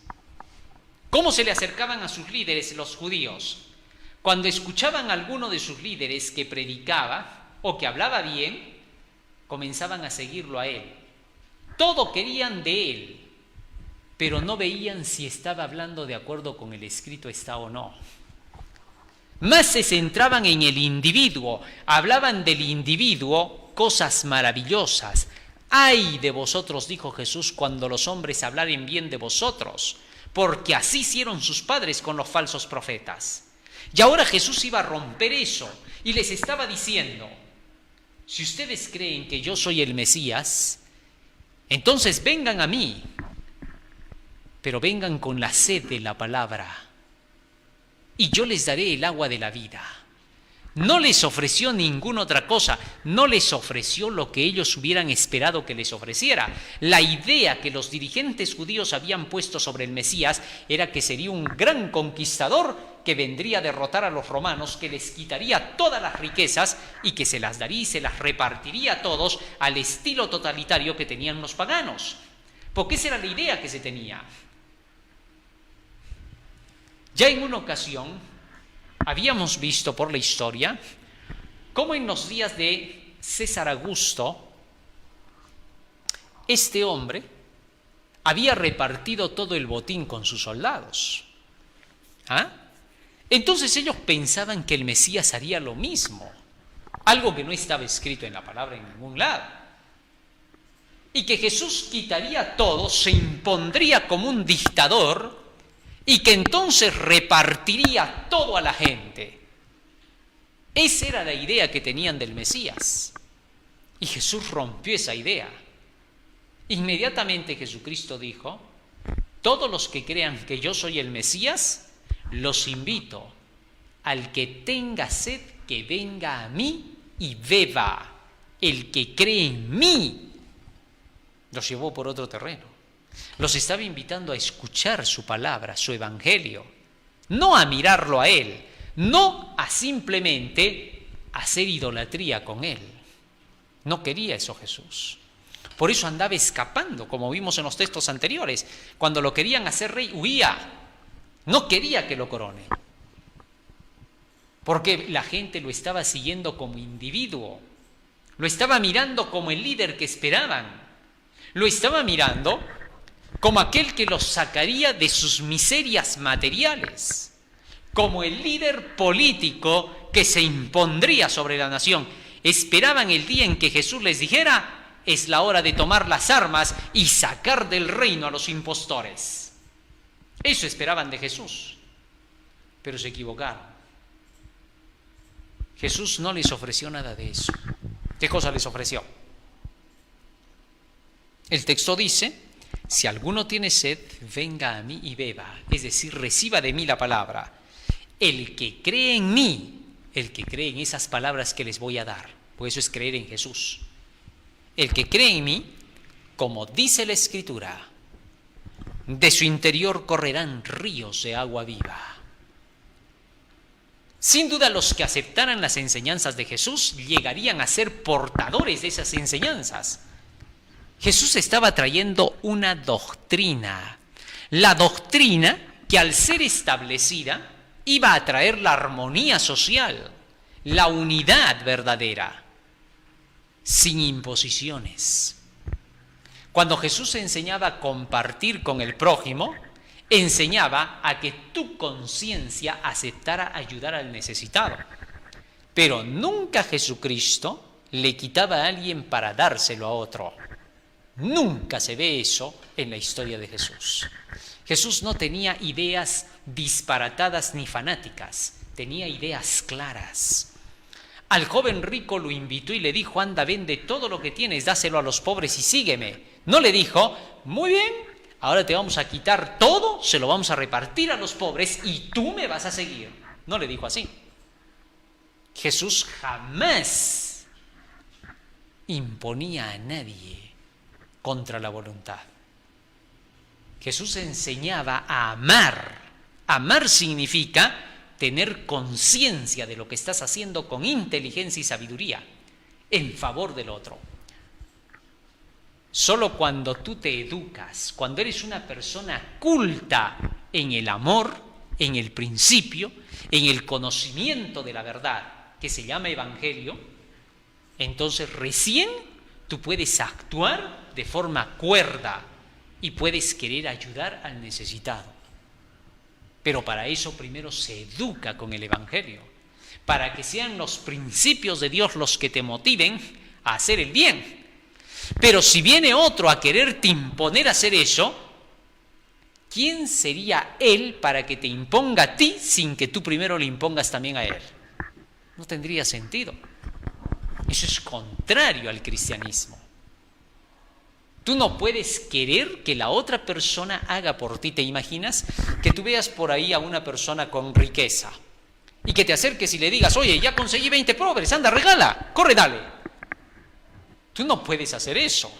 ¿Cómo se le acercaban a sus líderes los judíos? Cuando escuchaban a alguno de sus líderes que predicaba o que hablaba bien, comenzaban a seguirlo a él. Todo querían de él, pero no veían si estaba hablando de acuerdo con el escrito está o no. Más se centraban en el individuo, hablaban del individuo cosas maravillosas. ¡Ay de vosotros!, dijo Jesús, cuando los hombres hablaren bien de vosotros, porque así hicieron sus padres con los falsos profetas. Y ahora Jesús iba a romper eso y les estaba diciendo, si ustedes creen que yo soy el Mesías, entonces vengan a mí, pero vengan con la sed de la palabra y yo les daré el agua de la vida. No les ofreció ninguna otra cosa, no les ofreció lo que ellos hubieran esperado que les ofreciera. La idea que los dirigentes judíos habían puesto sobre el Mesías era que sería un gran conquistador que vendría a derrotar a los romanos, que les quitaría todas las riquezas y que se las daría y se las repartiría a todos al estilo totalitario que tenían los paganos. Porque esa era la idea que se tenía. Ya en una ocasión habíamos visto por la historia cómo en los días de César Augusto, este hombre había repartido todo el botín con sus soldados. ¿Ah? Entonces ellos pensaban que el Mesías haría lo mismo, algo que no estaba escrito en la palabra en ningún lado. Y que Jesús quitaría todo, se impondría como un dictador y que entonces repartiría todo a la gente. Esa era la idea que tenían del Mesías. Y Jesús rompió esa idea. Inmediatamente Jesucristo dijo: todos los que crean que yo soy el Mesías, los invito, al que tenga sed, que venga a mí y beba. El que cree en mí. Los llevó por otro terreno. Los estaba invitando a escuchar su palabra, su evangelio. No a mirarlo a él, no a simplemente hacer idolatría con él. No quería eso Jesús. Por eso andaba escapando, como vimos en los textos anteriores. Cuando lo querían hacer rey, huía. No quería que lo corone. Porque la gente lo estaba siguiendo como individuo. Lo estaba mirando como el líder que esperaban. Lo estaba mirando como aquel que los sacaría de sus miserias materiales. Como el líder político que se impondría sobre la nación. Esperaban el día en que Jesús les dijera: es la hora de tomar las armas y sacar del reino a los impostores. Eso esperaban de Jesús, pero se equivocaron. Jesús no les ofreció nada de eso. ¿Qué cosa les ofreció? El texto dice: si alguno tiene sed, venga a mí y beba. Es decir, reciba de mí la palabra. El que cree en mí, el que cree en esas palabras que les voy a dar, pues eso es creer en Jesús. El que cree en mí, como dice la Escritura, de su interior correrán ríos de agua viva. Sin duda, los que aceptaran las enseñanzas de Jesús llegarían a ser portadores de esas enseñanzas. Jesús estaba trayendo una doctrina, la doctrina que al ser establecida iba a traer la armonía social, la unidad verdadera, sin imposiciones. Cuando Jesús enseñaba a compartir con el prójimo, enseñaba a que tu conciencia aceptara ayudar al necesitado. Pero nunca Jesucristo le quitaba a alguien para dárselo a otro. Nunca se ve eso en la historia de Jesús. Jesús no tenía ideas disparatadas ni fanáticas, tenía ideas claras. Al joven rico lo invitó y le dijo: anda, vende todo lo que tienes, dáselo a los pobres y sígueme. No le dijo: muy bien, ahora te vamos a quitar todo, se lo vamos a repartir a los pobres y tú me vas a seguir. No le dijo así. Jesús jamás imponía a nadie contra la voluntad. Jesús enseñaba a amar. Amar significa tener conciencia de lo que estás haciendo con inteligencia y sabiduría en favor del otro. Solo cuando tú te educas, cuando eres una persona culta en el amor, en el principio, en el conocimiento de la verdad, que se llama evangelio, entonces recién tú puedes actuar de forma cuerda y puedes querer ayudar al necesitado. Pero para eso primero se educa con el evangelio, para que sean los principios de Dios los que te motiven a hacer el bien. Pero si viene otro a quererte imponer a hacer eso, ¿quién sería él para que te imponga a ti sin que tú primero le impongas también a él? No tendría sentido. Eso es contrario al cristianismo. Tú no puedes querer que la otra persona haga por ti. ¿Te imaginas que tú veas por ahí a una persona con riqueza y que te acerques y le digas: oye, ya conseguí 20 pobres, anda, regala, corre, dale? Tú no puedes hacer eso.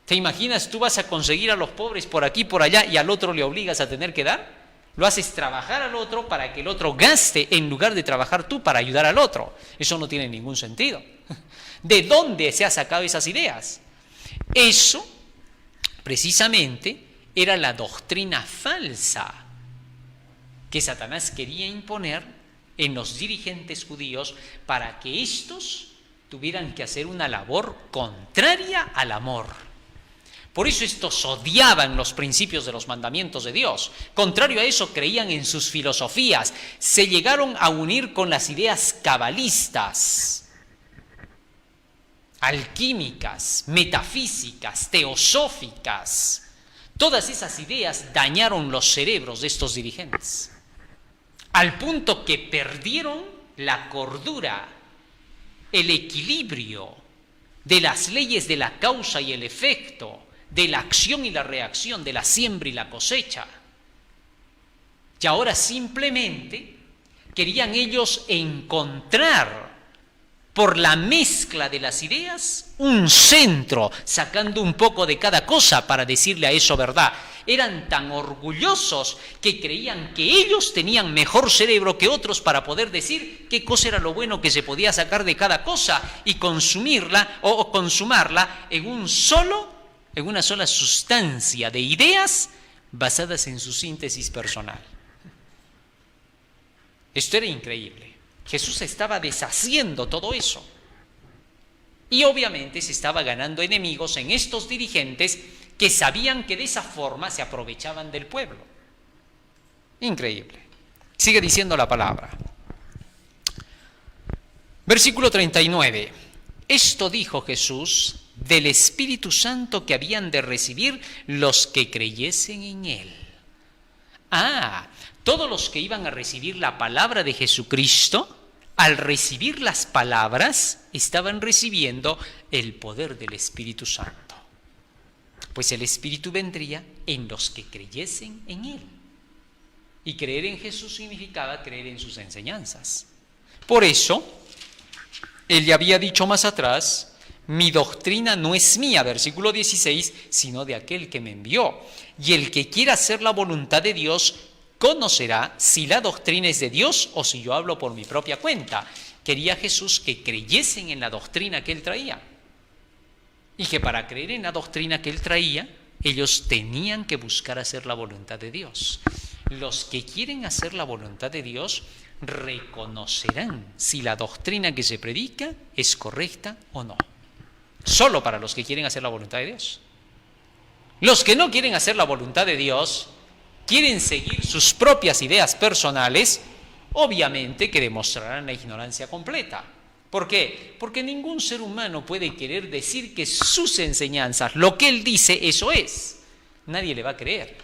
¿Te imaginas? Tú vas a conseguir a los pobres por aquí, por allá, y al otro le obligas a tener que dar. Lo haces trabajar al otro para que el otro gaste en lugar de trabajar tú para ayudar al otro. Eso no tiene ningún sentido. ¿De dónde se han sacado esas ideas? Eso, precisamente, era la doctrina falsa que Satanás quería imponer en los dirigentes judíos para que éstos tuvieran que hacer una labor contraria al amor, Por eso estos odiaban los principios de los mandamientos de Dios. Contrario a eso, creían en sus filosofías. Se llegaron a unir con las ideas cabalistas, alquímicas, metafísicas, teosóficas. Todas esas ideas dañaron los cerebros de estos dirigentes, al punto que perdieron la cordura, el equilibrio de las leyes de la causa y el efecto, de la acción y la reacción, de la siembra y la cosecha. Y ahora simplemente querían ellos encontrar, por la mezcla de las ideas, un centro, sacando un poco de cada cosa para decirle a eso verdad. Eran tan orgullosos que creían que ellos tenían mejor cerebro que otros para poder decir qué cosa era lo bueno que se podía sacar de cada cosa y consumirla o consumarla en una sola sustancia de ideas basadas en su síntesis personal. Esto era increíble. Jesús estaba deshaciendo todo eso. Y obviamente se estaba ganando enemigos en estos dirigentes que sabían que de esa forma se aprovechaban del pueblo. Increíble. Sigue diciendo la palabra. Versículo 39. Esto dijo Jesús del Espíritu Santo que habían de recibir los que creyesen en Él. Todos los que iban a recibir la palabra de Jesucristo, al recibir las palabras, estaban recibiendo el poder del Espíritu Santo. Pues el Espíritu vendría en los que creyesen en Él. Y creer en Jesús significaba creer en sus enseñanzas. Por eso, Él ya había dicho más atrás, mi doctrina no es mía, versículo 16, sino de aquel que me envió. Y el que quiera hacer la voluntad de Dios, conocerá si la doctrina es de Dios o si yo hablo por mi propia cuenta. Quería Jesús que creyesen en la doctrina que Él traía. Y que para creer en la doctrina que Él traía, ellos tenían que buscar hacer la voluntad de Dios. Los que quieren hacer la voluntad de Dios reconocerán si la doctrina que se predica es correcta o no. Solo para los que quieren hacer la voluntad de Dios. Los que no quieren hacer la voluntad de Dios, quieren seguir sus propias ideas personales, obviamente que demostrarán la ignorancia completa. ¿Por qué? Porque ningún ser humano puede querer decir que sus enseñanzas, lo que él dice, eso es. Nadie le va a creer.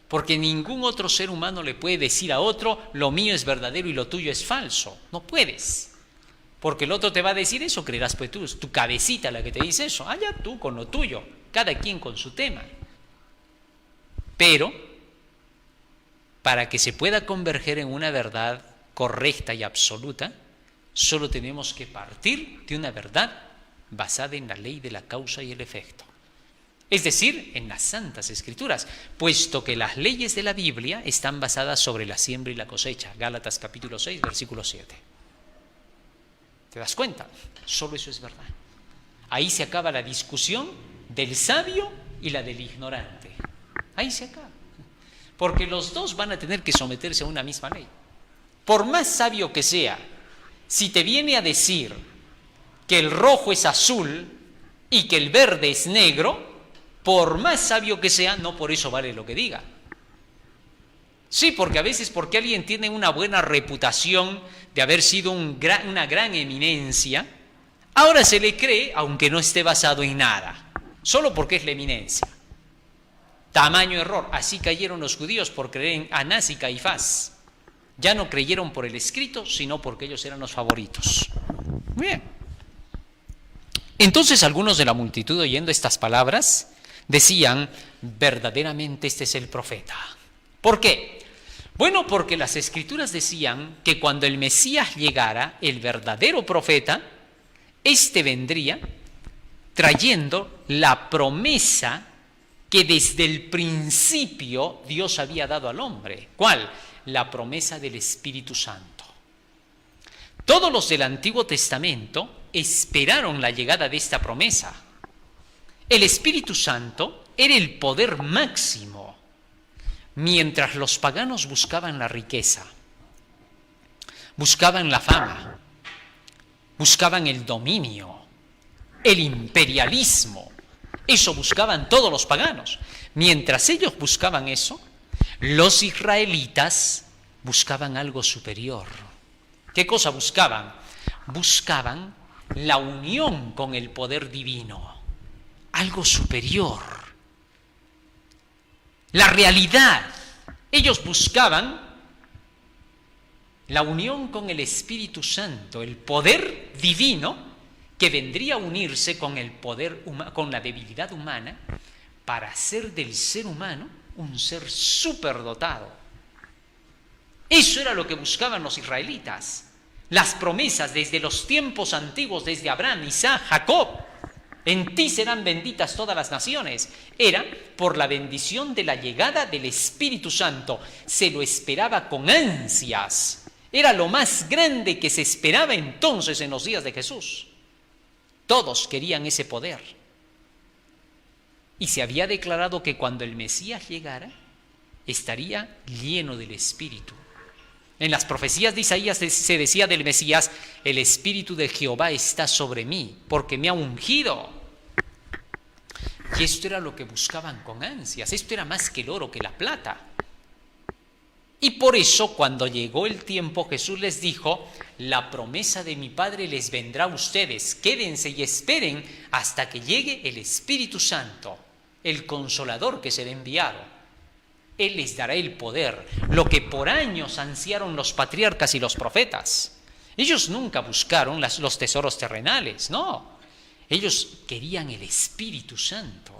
Porque ningún otro ser humano le puede decir a otro, lo mío es verdadero y lo tuyo es falso. No puedes. Porque el otro te va a decir eso, creerás pues tú, es tu cabecita la que te dice eso. Allá tú con lo tuyo, cada quien con su tema. Pero, para que se pueda converger en una verdad correcta y absoluta, solo tenemos que partir de una verdad basada en la ley de la causa y el efecto. Es decir, en las Santas Escrituras, puesto que las leyes de la Biblia están basadas sobre la siembra y la cosecha. Gálatas capítulo 6, versículo 7. ¿Te das cuenta? Solo eso es verdad. Ahí se acaba la discusión del sabio y la del ignorante. Ahí se acaba. Porque los dos van a tener que someterse a una misma ley. Por más sabio que sea, si te viene a decir que el rojo es azul y que el verde es negro, por más sabio que sea, no por eso vale lo que diga. Sí, porque a veces porque alguien tiene una buena reputación de haber sido una gran eminencia, ahora se le cree, aunque no esté basado en nada, solo porque es la eminencia. Tamaño error. Así cayeron los judíos por creer en Anás y Caifás. Ya no creyeron por el escrito, sino porque ellos eran los favoritos. Bien. Entonces algunos de la multitud, oyendo estas palabras, decían, verdaderamente este es el profeta. ¿Por qué? Bueno, porque las Escrituras decían que cuando el Mesías llegara, el verdadero profeta, éste vendría trayendo la promesa que desde el principio Dios había dado al hombre. ¿Cuál? La promesa del Espíritu Santo. Todos los del Antiguo Testamento esperaron la llegada de esta promesa. El Espíritu Santo era el poder máximo, mientras los paganos buscaban la riqueza, buscaban la fama, buscaban el dominio, el imperialismo, Eso buscaban todos los paganos. Mientras ellos buscaban eso, los israelitas buscaban algo superior. ¿Qué cosa buscaban? Buscaban la unión con el poder divino, algo superior. La realidad. Ellos buscaban la unión con el Espíritu Santo, el poder divino que vendría a unirse con el poder, con la debilidad humana, para hacer del ser humano un ser superdotado. Eso era lo que buscaban los israelitas. Las promesas desde los tiempos antiguos, desde Abraham, Isaac, Jacob, en ti serán benditas todas las naciones, era por la bendición de la llegada del Espíritu Santo. Se lo esperaba con ansias. Era lo más grande que se esperaba entonces en los días de Jesús. Todos querían ese poder. Y se había declarado que cuando el Mesías llegara, estaría lleno del Espíritu. En las profecías de Isaías se decía del Mesías: el Espíritu de Jehová está sobre mí, porque me ha ungido. Y esto era lo que buscaban con ansias. Esto era más que el oro, que la plata. Y por eso, cuando llegó el tiempo, Jesús les dijo: la promesa de mi Padre les vendrá a ustedes. Quédense y esperen hasta que llegue el Espíritu Santo, el Consolador que será enviado. Él les dará el poder, lo que por años ansiaron los patriarcas y los profetas. Ellos nunca buscaron los tesoros terrenales, no. Ellos querían el Espíritu Santo.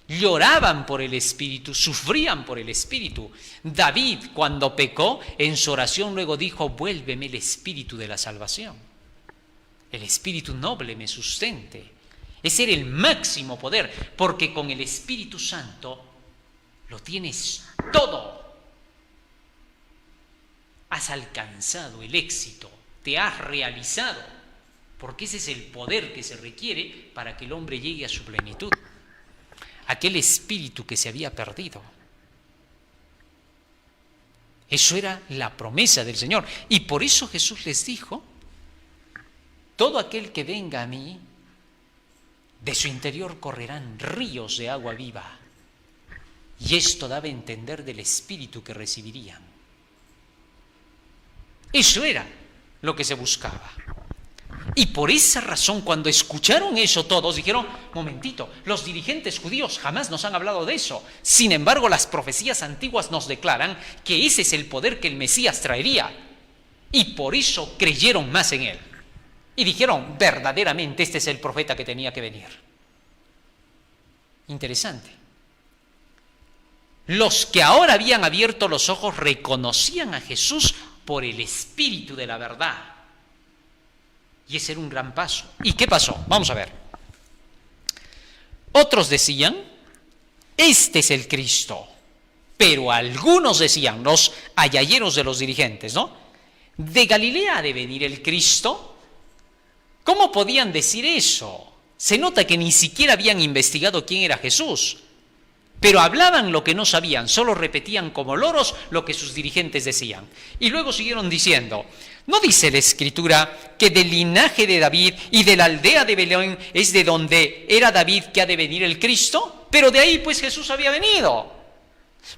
Lloraban por el Espíritu, sufrían por el Espíritu. David, cuando pecó, en su oración luego dijo: vuélveme el Espíritu de la salvación. El Espíritu noble me sustente. Ese era el máximo poder, porque con el Espíritu Santo lo tienes todo. Has alcanzado el éxito, te has realizado, porque ese es el poder que se requiere para que el hombre llegue a su plenitud. Aquel espíritu que se había perdido. Eso era la promesa del Señor. Y por eso Jesús les dijo: todo aquel que venga a mí, de su interior correrán ríos de agua viva. Y esto daba a entender del espíritu que recibirían. Eso era lo que se buscaba. Y por esa razón, cuando escucharon eso, todos dijeron: momentito, los dirigentes judíos jamás nos han hablado de eso. Sin embargo, las profecías antiguas nos declaran que ese es el poder que el Mesías traería. Y por eso creyeron más en él. Y dijeron: verdaderamente este es el profeta que tenía que venir. Interesante. Los que ahora habían abierto los ojos reconocían a Jesús por el Espíritu de la verdad. Y ese era un gran paso. ¿Y qué pasó? Vamos a ver. Otros decían: este es el Cristo. Pero algunos decían, los ayayeros de los dirigentes, ¿no? ¿De Galilea ha de venir el Cristo? ¿Cómo podían decir eso? Se nota que ni siquiera habían investigado quién era Jesús. Pero hablaban lo que no sabían, solo repetían como loros lo que sus dirigentes decían. Y luego siguieron diciendo: ¿no dice la Escritura que del linaje de David y de la aldea de Belén es de donde era David que ha de venir el Cristo? Pero de ahí pues Jesús había venido.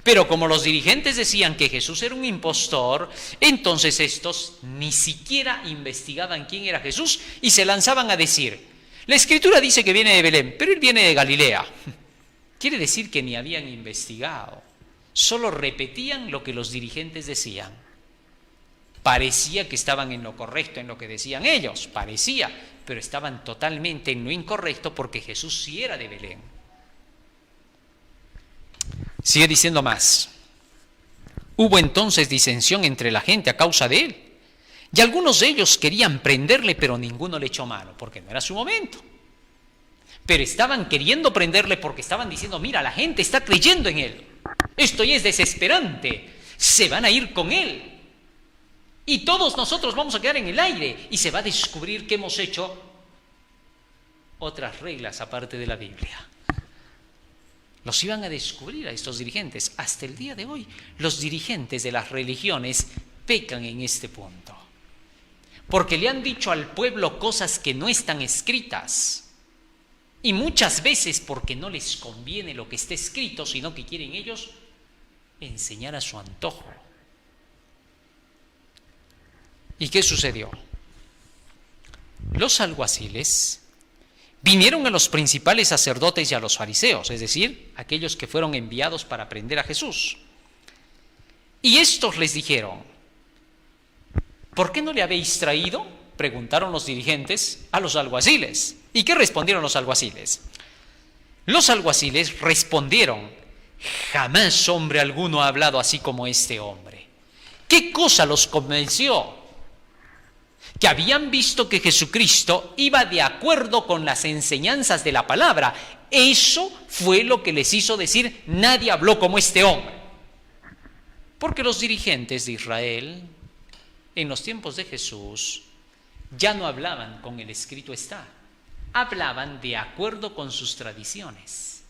Pero como los dirigentes decían que Jesús era un impostor, entonces estos ni siquiera investigaban quién era Jesús y se lanzaban a decir: la Escritura dice que viene de Belén, pero él viene de Galilea. Quiere decir que ni habían investigado, solo repetían lo que los dirigentes decían. Parecía que estaban en lo correcto, en lo que decían ellos, parecía, pero estaban totalmente en lo incorrecto porque Jesús sí era de Belén. Sigue diciendo más. Hubo entonces disensión entre la gente a causa de él, y algunos de ellos querían prenderle, pero ninguno le echó mano, porque no era su momento. Pero estaban queriendo prenderle porque estaban diciendo: mira, la gente está creyendo en él. Esto ya es desesperante. Se van a ir con él. Y todos nosotros vamos a quedar en el aire. Y se va a descubrir que hemos hecho otras reglas aparte de la Biblia. Los iban a descubrir a estos dirigentes. Hasta el día de hoy, los dirigentes de las religiones pecan en este punto. Porque le han dicho al pueblo cosas que no están escritas. Y muchas veces porque no les conviene lo que está escrito, sino que quieren ellos enseñar a su antojo. ¿Y qué sucedió? Los alguaciles vinieron a los principales sacerdotes y a los fariseos, es decir, aquellos que fueron enviados para prender a Jesús. Y estos les dijeron: ¿por qué no le habéis traído?, preguntaron los dirigentes a los alguaciles. ¿Y qué respondieron los alguaciles? Los alguaciles respondieron: jamás hombre alguno ha hablado así como este hombre. ¿Qué cosa los convenció? Que habían visto que Jesucristo iba de acuerdo con las enseñanzas de la palabra. Eso fue lo que les hizo decir: nadie habló como este hombre. Porque los dirigentes de Israel, en los tiempos de Jesús, ya no hablaban con el escrito está, hablaban de acuerdo con sus tradiciones.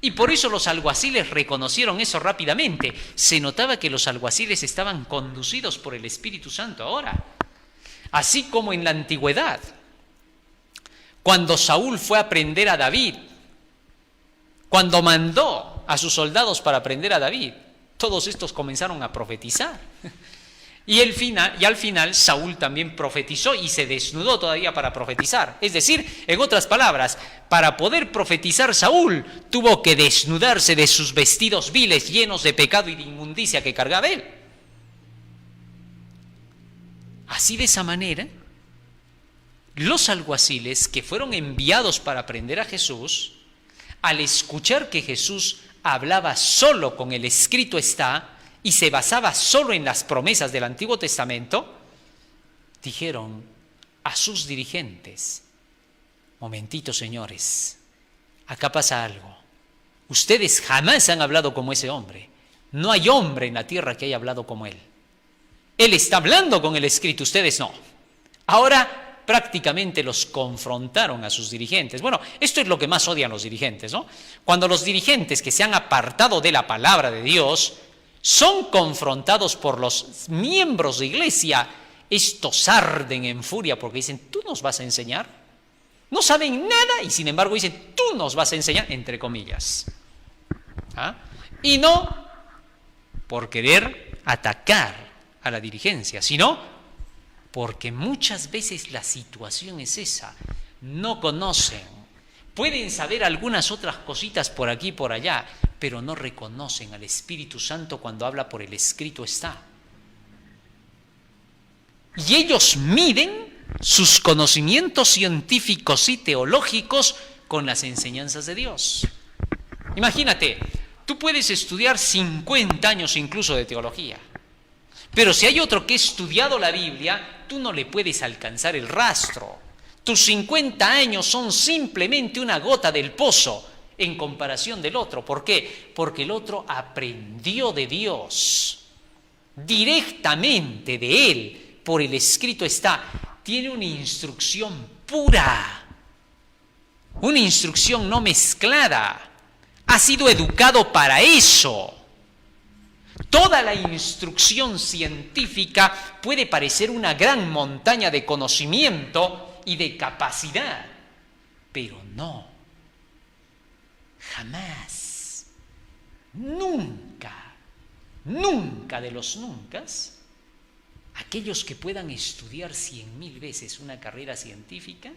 Y por eso los alguaciles reconocieron eso rápidamente. Se notaba que los alguaciles estaban conducidos por el Espíritu Santo ahora. Así como en la antigüedad, cuando Saúl fue a prender a David, cuando mandó a sus soldados para prender a David, todos estos comenzaron a profetizar. Y al final Saúl también profetizó y se desnudó todavía para profetizar. Es decir, en otras palabras, para poder profetizar Saúl tuvo que desnudarse de sus vestidos viles llenos de pecado y de inmundicia que cargaba él. Así, de esa manera, los alguaciles que fueron enviados para prender a Jesús, al escuchar que Jesús hablaba solo con el escrito está y se basaba solo en las promesas del Antiguo Testamento, dijeron a sus dirigentes: momentito, señores, acá pasa algo. Ustedes jamás han hablado como ese hombre. No hay hombre en la tierra que haya hablado como él. Él está hablando con el escrito, ustedes no. Ahora prácticamente los confrontaron a sus dirigentes. Bueno, esto es lo que más odian los dirigentes, ¿no? Cuando los dirigentes que se han apartado de la palabra de Dios son confrontados por los miembros de iglesia, estos arden en furia porque dicen: ¿tú nos vas a enseñar? No saben nada y sin embargo dicen: tú nos vas a enseñar, entre comillas. ¿Ah? Y no por querer atacar a la dirigencia, sino porque muchas veces la situación es esa: no conocen, pueden saber algunas otras cositas por aquí y por allá, pero no reconocen al Espíritu Santo cuando habla por el escrito está. Y ellos miden sus conocimientos científicos y teológicos con las enseñanzas de Dios. Imagínate, tú puedes estudiar 50 años incluso de teología, pero si hay otro que ha estudiado la Biblia, tú no le puedes alcanzar el rastro. Tus 50 años son simplemente una gota del pozo en comparación del otro. ¿Por qué? Porque el otro aprendió de Dios, directamente de Él, por el escrito está. Tiene una instrucción pura, una instrucción no mezclada. Ha sido educado para eso. Toda la instrucción científica puede parecer una gran montaña de conocimiento y de capacidad, pero no, jamás, nunca, nunca de los nuncas, aquellos que puedan estudiar 100.000 veces una carrera científica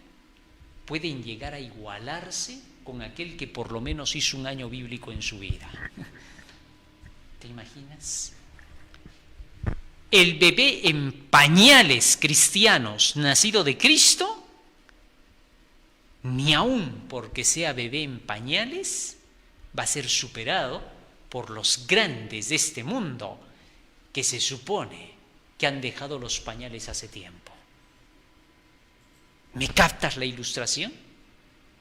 pueden llegar a igualarse con aquel que por lo menos hizo un año bíblico en su vida. ¿Te imaginas? El bebé en pañales cristianos nacido de Cristo, ni aun porque sea bebé en pañales, va a ser superado por los grandes de este mundo que se supone que han dejado los pañales hace tiempo. ¿Me captas la ilustración?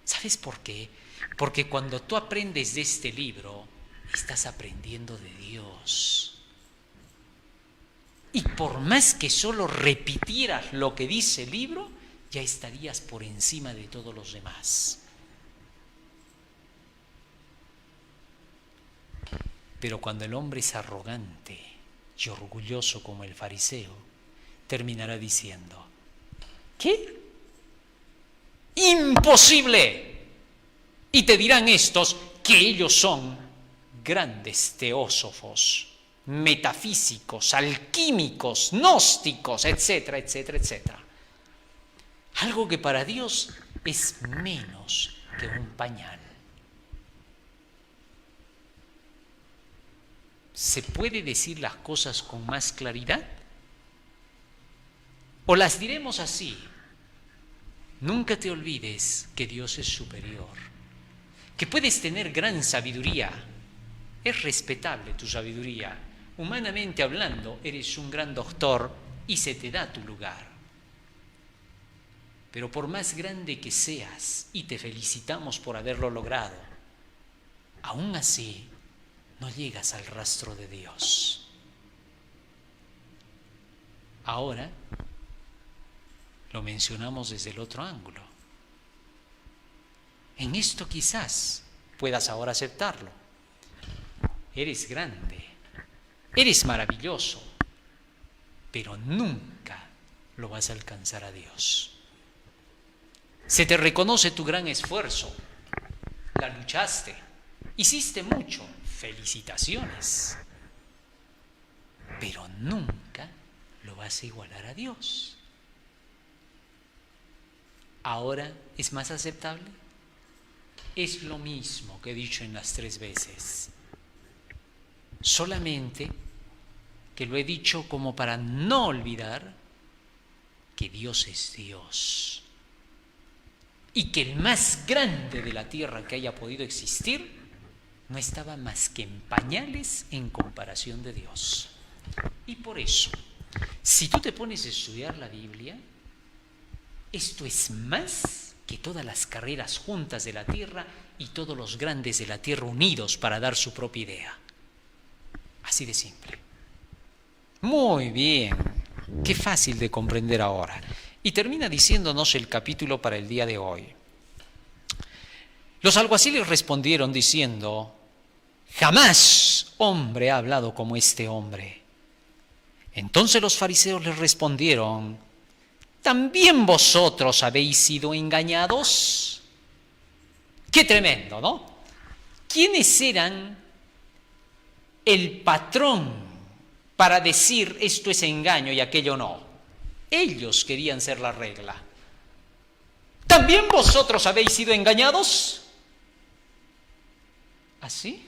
¿Sabes por qué? Porque cuando tú aprendes de este libro, estás aprendiendo de Dios. Y por más que solo repitieras lo que dice el libro, ya estarías por encima de todos los demás. Pero cuando el hombre es arrogante y orgulloso como el fariseo, terminará diciendo: ¿qué? ¡Imposible! Y te dirán estos que ellos son grandes teósofos, metafísicos, alquímicos, gnósticos, etcétera, etcétera, etcétera. Algo que para Dios es menos que un pañal. ¿Se puede decir las cosas con más claridad? ¿O las diremos así? Nunca te olvides que Dios es superior, que puedes tener gran sabiduría. Es respetable tu sabiduría. Humanamente hablando, eres un gran doctor y se te da tu lugar. Pero por más grande que seas, y te felicitamos por haberlo logrado, aún así no llegas al rastro de Dios. Ahora lo mencionamos desde el otro ángulo. En esto quizás puedas ahora aceptarlo. Eres grande, eres maravilloso, pero nunca lo vas a alcanzar a Dios. Se te reconoce tu gran esfuerzo, la luchaste, hiciste mucho, felicitaciones, pero nunca lo vas a igualar a Dios. ¿Ahora es más aceptable? Es lo mismo que he dicho en las 3 veces. Solamente que lo he dicho como para no olvidar que Dios es Dios. Y que el más grande de la tierra que haya podido existir no estaba más que en pañales en comparación de Dios. Y por eso, si tú te pones a estudiar la Biblia, esto es más que todas las carreras juntas de la tierra y todos los grandes de la tierra unidos para dar su propia idea. Así de simple. Muy bien, qué fácil de comprender ahora. Y termina diciéndonos el capítulo para el día de hoy. Los alguaciles respondieron diciendo: jamás hombre ha hablado como este hombre. Entonces los fariseos les respondieron: ¿también vosotros habéis sido engañados? Qué tremendo, ¿no? ¿Quiénes eran el patrón para decir esto es engaño y aquello no? Ellos querían ser la regla. ¿También vosotros habéis sido engañados? ¿Así?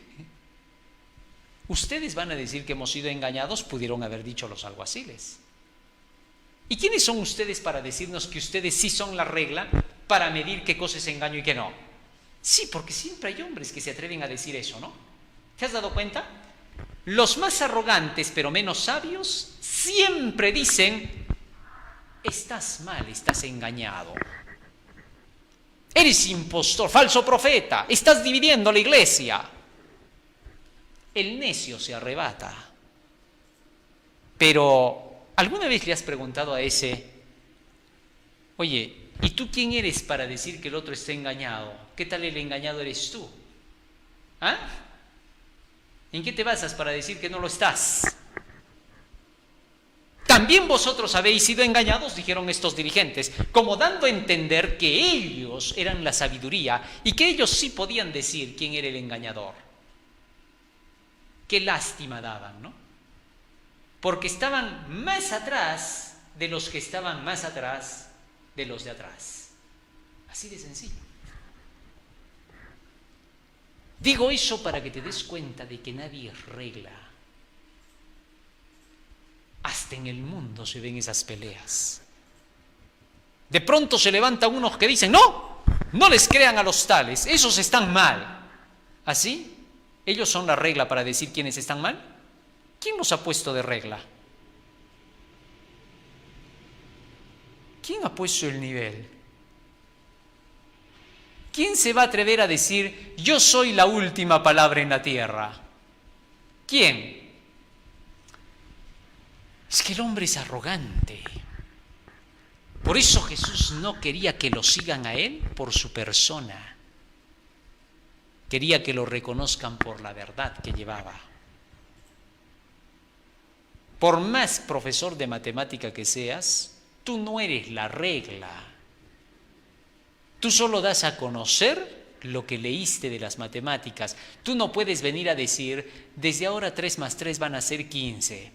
Ustedes van a decir que hemos sido engañados, pudieron haber dicho los alguaciles. ¿Y quiénes son ustedes para decirnos que ustedes sí son la regla para medir qué cosa es engaño y qué no? Sí, porque siempre hay hombres que se atreven a decir eso, ¿no? ¿Te has dado cuenta? Los más arrogantes pero menos sabios siempre dicen: estás mal, estás engañado. Eres impostor, falso profeta, estás dividiendo la iglesia. El necio se arrebata. Pero, ¿alguna vez le has preguntado a ese: oye, ¿y tú quién eres para decir que el otro está engañado? ¿Qué tal el engañado eres tú? ¿Ah? ¿En qué te basas para decir que no lo estás? ¿También vosotros habéis sido engañados?, dijeron estos dirigentes, como dando a entender que ellos eran la sabiduría y que ellos sí podían decir quién era el engañador. Qué lástima daban, ¿no? Porque estaban más atrás de los que estaban más atrás de los de atrás. Así de sencillo. Digo eso para que te des cuenta de que nadie es regla. Hasta en el mundo se ven esas peleas. De pronto se levantan unos que dicen: no, no les crean a los tales, esos están mal. ¿Así? ¿Ellos son la regla para decir quiénes están mal? ¿Quién los ha puesto de regla? ¿Quién ha puesto el nivel? ¿Quién se va a atrever a decir: yo soy la última palabra en la tierra? ¿Quién? Es que el hombre es arrogante. Por eso Jesús no quería que lo sigan a él por su persona. Quería que lo reconozcan por la verdad que llevaba. Por más profesor de matemática que seas, tú no eres la regla. Tú solo das a conocer lo que leíste de las matemáticas. Tú no puedes venir a decir, desde ahora 3 más 3 van a ser 15.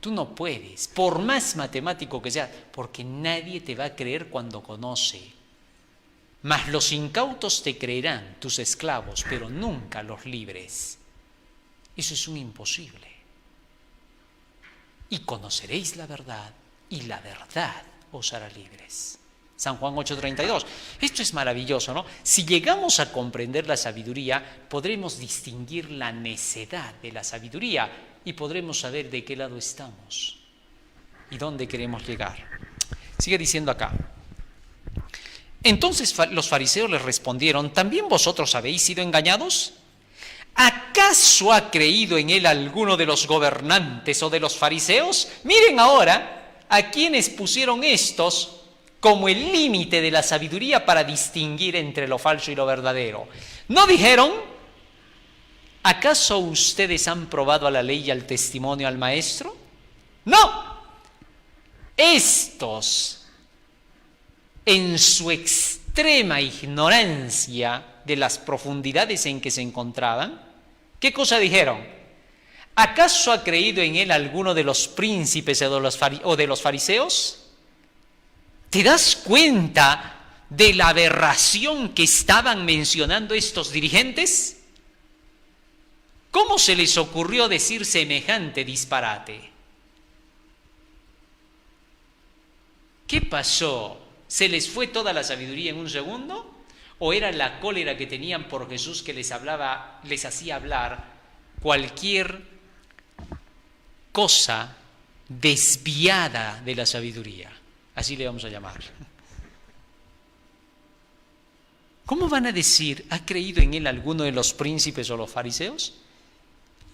Tú no puedes, por más matemático que sea, porque nadie te va a creer cuando conoce. Mas los incautos te creerán, tus esclavos, pero nunca los libres. Eso es un imposible. Y conoceréis la verdad, y la verdad os hará libres. San Juan 8:32. Esto es maravilloso, ¿no? Si llegamos a comprender la sabiduría, podremos distinguir la necedad de la sabiduría y podremos saber de qué lado estamos y dónde queremos llegar. Sigue diciendo acá. Entonces los fariseos les respondieron, ¿también vosotros habéis sido engañados? ¿Acaso ha creído en él alguno de los gobernantes o de los fariseos? Miren ahora a quienes pusieron estos como el límite de la sabiduría para distinguir entre lo falso y lo verdadero. ¿No dijeron, acaso ustedes han probado a la ley y al testimonio al maestro? No. Estos, en su extrema ignorancia de las profundidades en que se encontraban, ¿qué cosa dijeron? ¿Acaso ha creído en él alguno de los príncipes o de los fariseos? ¿Te das cuenta de la aberración que estaban mencionando estos dirigentes? ¿Cómo se les ocurrió decir semejante disparate? ¿Qué pasó? ¿Se les fue toda la sabiduría en un segundo? ¿O era la cólera que tenían por Jesús que les hacía hablar cualquier cosa desviada de la sabiduría? Así le vamos a llamar. ¿Cómo van a decir, ¿ha creído en él alguno de los príncipes o los fariseos?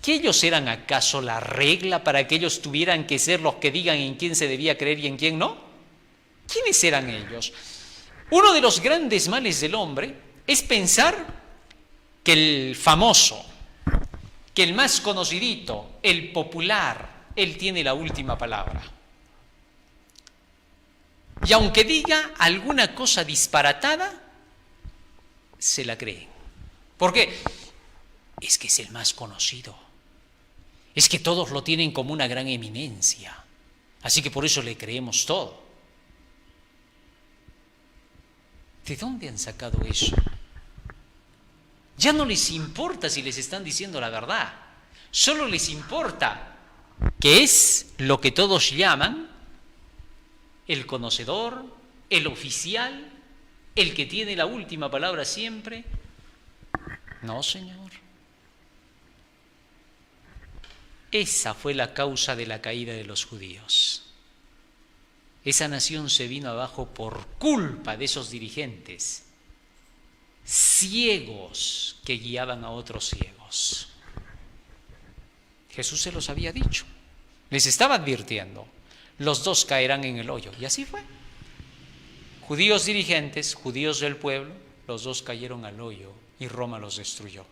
¿Que ellos eran acaso la regla para que ellos tuvieran que ser los que digan en quién se debía creer y en quién no? ¿Quiénes eran ellos? Uno de los grandes males del hombre es pensar que el famoso, que el más conocidito, el popular, él tiene la última palabra. Y aunque diga alguna cosa disparatada, se la creen. ¿Por qué? Es que es el más conocido. Es que todos lo tienen como una gran eminencia. Así que por eso le creemos todo. ¿De dónde han sacado eso? Ya no les importa si les están diciendo la verdad. Solo les importa que es lo que todos llaman el conocedor, el oficial, el que tiene la última palabra siempre. No, Señor. Esa fue la causa de la caída de los judíos. Esa nación se vino abajo por culpa de esos dirigentes ciegos que guiaban a otros ciegos. Jesús se los había dicho, les estaba advirtiendo, los dos caerán en el hoyo. Y así fue. Judíos dirigentes, judíos del pueblo, los dos cayeron al hoyo y Roma los destruyó.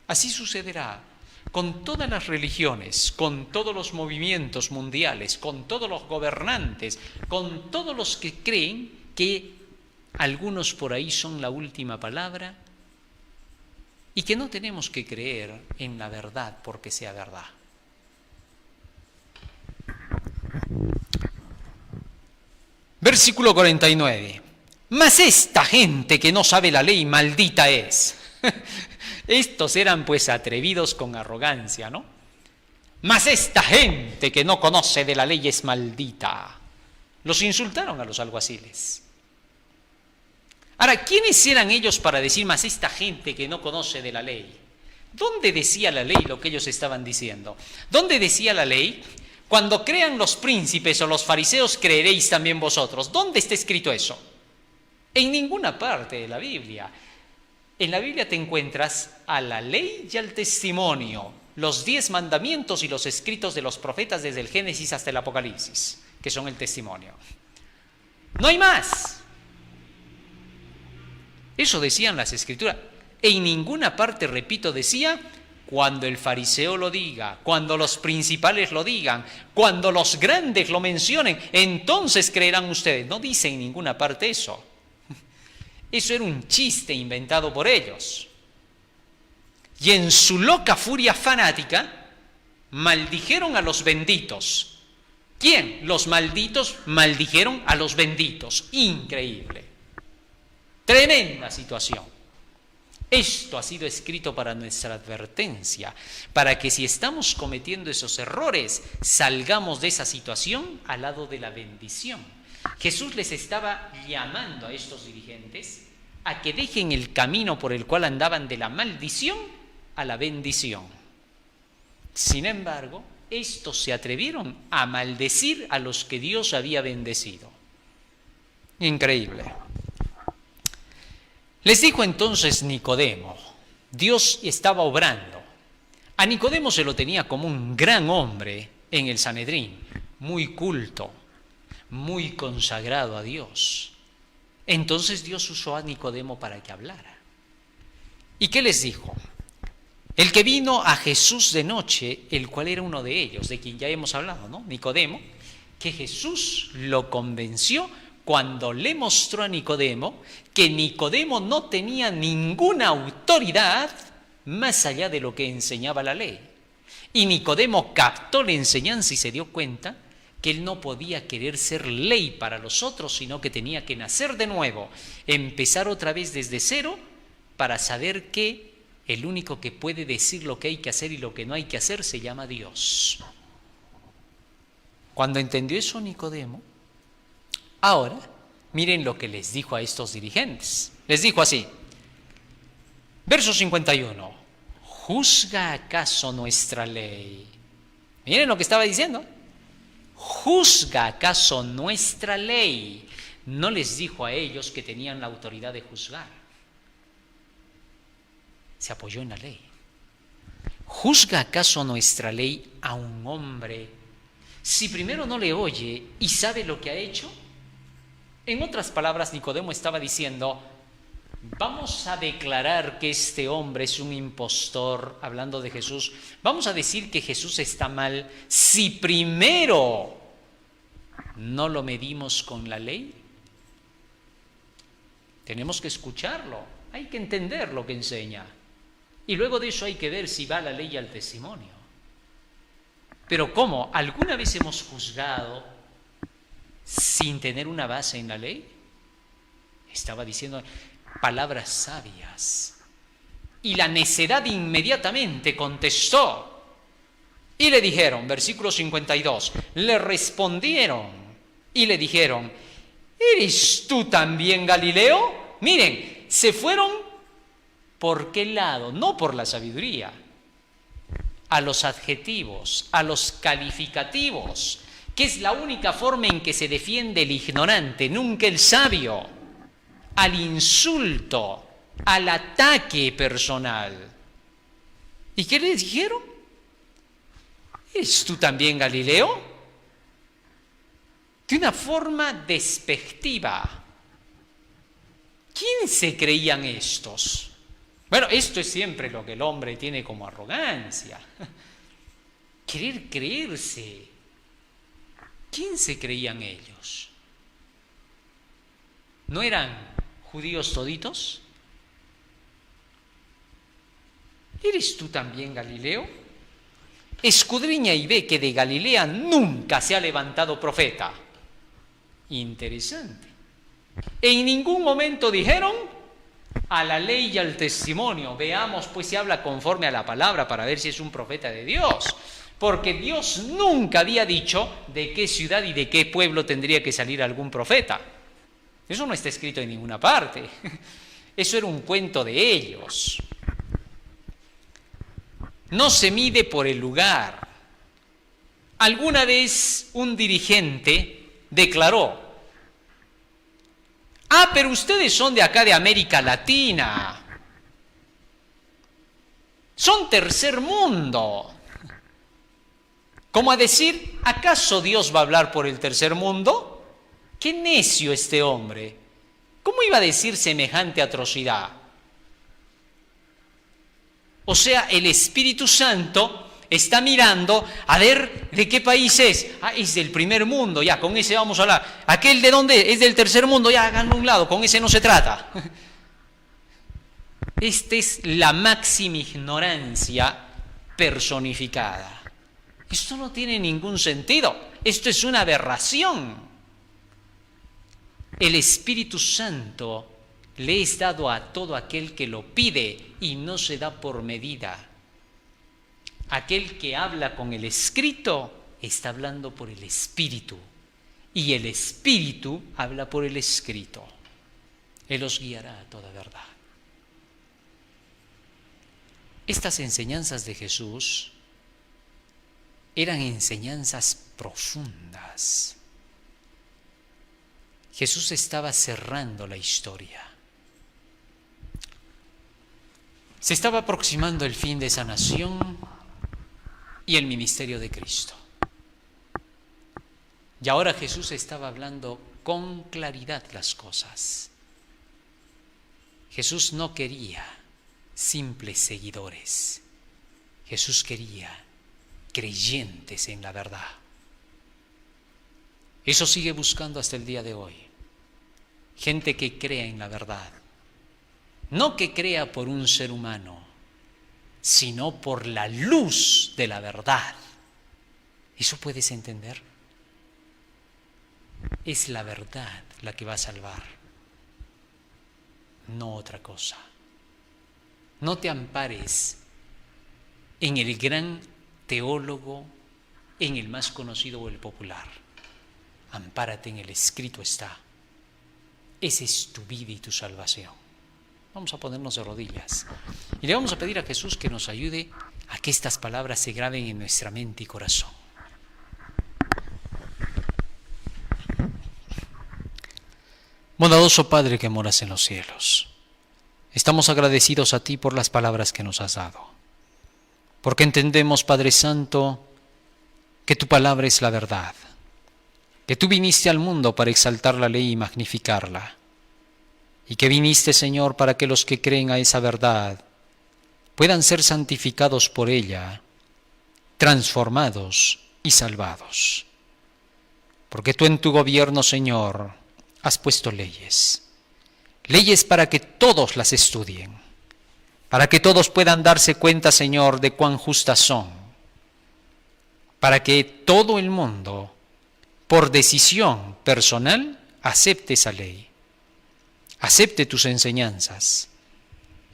Así sucederá con todas las religiones, con todos los movimientos mundiales, con todos los gobernantes, con todos los que creen que algunos por ahí son la última palabra y que no tenemos que creer en la verdad porque sea verdad. Versículo 49. Mas esta gente que no sabe la ley, maldita es. Estos eran pues atrevidos con arrogancia, ¿no? Mas esta gente que no conoce de la ley es maldita. Los insultaron a los alguaciles. Ahora, ¿quiénes eran ellos para decir mas esta gente que no conoce de la ley? ¿Dónde decía la ley lo que ellos estaban diciendo? ¿Dónde decía la ley? Cuando crean los príncipes o los fariseos, creeréis también vosotros. ¿Dónde está escrito eso? En ninguna parte de la Biblia. En la Biblia te encuentras a la ley y al testimonio, los 10 mandamientos y los escritos de los profetas desde el Génesis hasta el Apocalipsis, que son el testimonio. No hay más. Eso decían las Escrituras. En ninguna parte, repito, decía, cuando el fariseo lo diga, cuando los principales lo digan, cuando los grandes lo mencionen, entonces creerán ustedes. No dice en ninguna parte eso. Eso era un chiste inventado por ellos. Y en su loca furia fanática, maldijeron a los benditos. ¿Quién? Los malditos maldijeron a los benditos. Increíble. Tremenda situación. Esto ha sido escrito para nuestra advertencia, para que si estamos cometiendo esos errores, salgamos de esa situación al lado de la bendición. Jesús les estaba llamando a estos dirigentes a que dejen el camino por el cual andaban de la maldición a la bendición. Sin embargo, estos se atrevieron a maldecir a los que Dios había bendecido. Increíble. Les dijo entonces Nicodemo, Dios estaba obrando. A Nicodemo se lo tenía como un gran hombre en el Sanedrín, muy culto, muy consagrado a Dios. Entonces Dios usó a Nicodemo para que hablara. ¿Y qué les dijo? El que vino a Jesús de noche, el cual era uno de ellos, de quien ya hemos hablado, ¿no? Nicodemo, que Jesús lo convenció cuando le mostró a Nicodemo que Nicodemo no tenía ninguna autoridad más allá de lo que enseñaba la ley. Y Nicodemo captó la enseñanza y se dio cuenta que él no podía querer ser ley para los otros, sino que tenía que nacer de nuevo, empezar otra vez desde cero para saber que el único que puede decir lo que hay que hacer y lo que no hay que hacer se llama Dios. Cuando entendió eso Nicodemo, ahora miren lo que les dijo a estos dirigentes. Les dijo así, verso 51, ¿juzga acaso nuestra ley? Miren lo que estaba diciendo. ¿Juzga acaso nuestra ley? No les dijo a ellos que tenían la autoridad de juzgar. Se apoyó en la ley. ¿Juzga acaso nuestra ley a un hombre si primero no le oye y sabe lo que ha hecho? En otras palabras, Nicodemo estaba diciendo, vamos a declarar que este hombre es un impostor, hablando de Jesús. Vamos a decir que Jesús está mal si primero no lo medimos con la ley. Tenemos que escucharlo, hay que entender lo que enseña. Y luego de eso hay que ver si va la ley al testimonio. Pero ¿cómo? ¿Alguna vez hemos juzgado sin tener una base en la ley? Estaba diciendo palabras sabias. Y la necedad inmediatamente contestó. Y le dijeron, versículo 52, le respondieron y le dijeron, ¿eres tú también Galileo? Miren, se fueron. ¿Por qué lado? No por la sabiduría, a los adjetivos, a los calificativos, que es la única forma en que se defiende el ignorante, nunca el sabio, al insulto, al ataque personal. ¿Y qué les dijeron? ¿Eres tú también Galileo? De una forma despectiva. ¿Quién se creían estos? Bueno, esto es siempre lo que el hombre tiene como arrogancia. Querer creerse. ¿Quién se creían ellos? ¿No eran judíos toditos? ¿Eres tú también Galileo? Escudriña y ve que de Galilea nunca se ha levantado profeta. Interesante. En ningún momento dijeron a la ley y al testimonio. Veamos pues si habla conforme a la palabra para ver si es un profeta de Dios. Porque Dios nunca había dicho de qué ciudad y de qué pueblo tendría que salir algún profeta. Eso no está escrito en ninguna parte. Eso era un cuento de ellos. No se mide por el lugar. Alguna vez un dirigente declaró, pero ustedes son de acá de América Latina. Son tercer mundo. Como a decir, ¿acaso Dios va a hablar por el tercer mundo? ¡Qué necio este hombre! ¿Cómo iba a decir semejante atrocidad? O sea, el Espíritu Santo está mirando a ver de qué país es. Es del primer mundo, ya, con ese vamos a hablar. ¿Aquel de dónde? Es del tercer mundo, ya, háganlo a un lado, con ese no se trata. Esta es la máxima ignorancia personificada. Esto no tiene ningún sentido. Esto es una aberración. El Espíritu Santo le es dado a todo aquel que lo pide y no se da por medida. Aquel que habla con el escrito está hablando por el Espíritu y el Espíritu habla por el escrito. Él os guiará a toda verdad. Estas enseñanzas de Jesús eran enseñanzas profundas. Jesús estaba cerrando la historia. Se estaba aproximando el fin de esa nación y el ministerio de Cristo. Y ahora Jesús estaba hablando con claridad las cosas. Jesús no quería simples seguidores. Jesús quería creyentes en la verdad. Eso sigue buscando hasta el día de hoy. Gente que crea en la verdad. No que crea por un ser humano, sino por la luz de la verdad. ¿Eso puedes entender? Es la verdad la que va a salvar, no otra cosa. No te ampares en el gran teólogo, en el más conocido o el popular. Ampárate en el escrito está. Esa es tu vida y tu salvación. Vamos a ponernos de rodillas y le vamos a pedir a Jesús que nos ayude a que estas palabras se graben en nuestra mente y corazón. Bondadoso Padre que moras en los cielos, estamos agradecidos a ti por las palabras que nos has dado, porque entendemos, Padre Santo, que tu palabra es la verdad, que tú viniste al mundo para exaltar la ley y magnificarla, y que viniste, Señor, para que los que creen a esa verdad puedan ser santificados por ella, transformados y salvados. Porque tú en tu gobierno, Señor, has puesto leyes para que todos las estudien, para que todos puedan darse cuenta, Señor, de cuán justas son, para que todo el mundo, por decisión personal, acepte esa ley, acepte tus enseñanzas,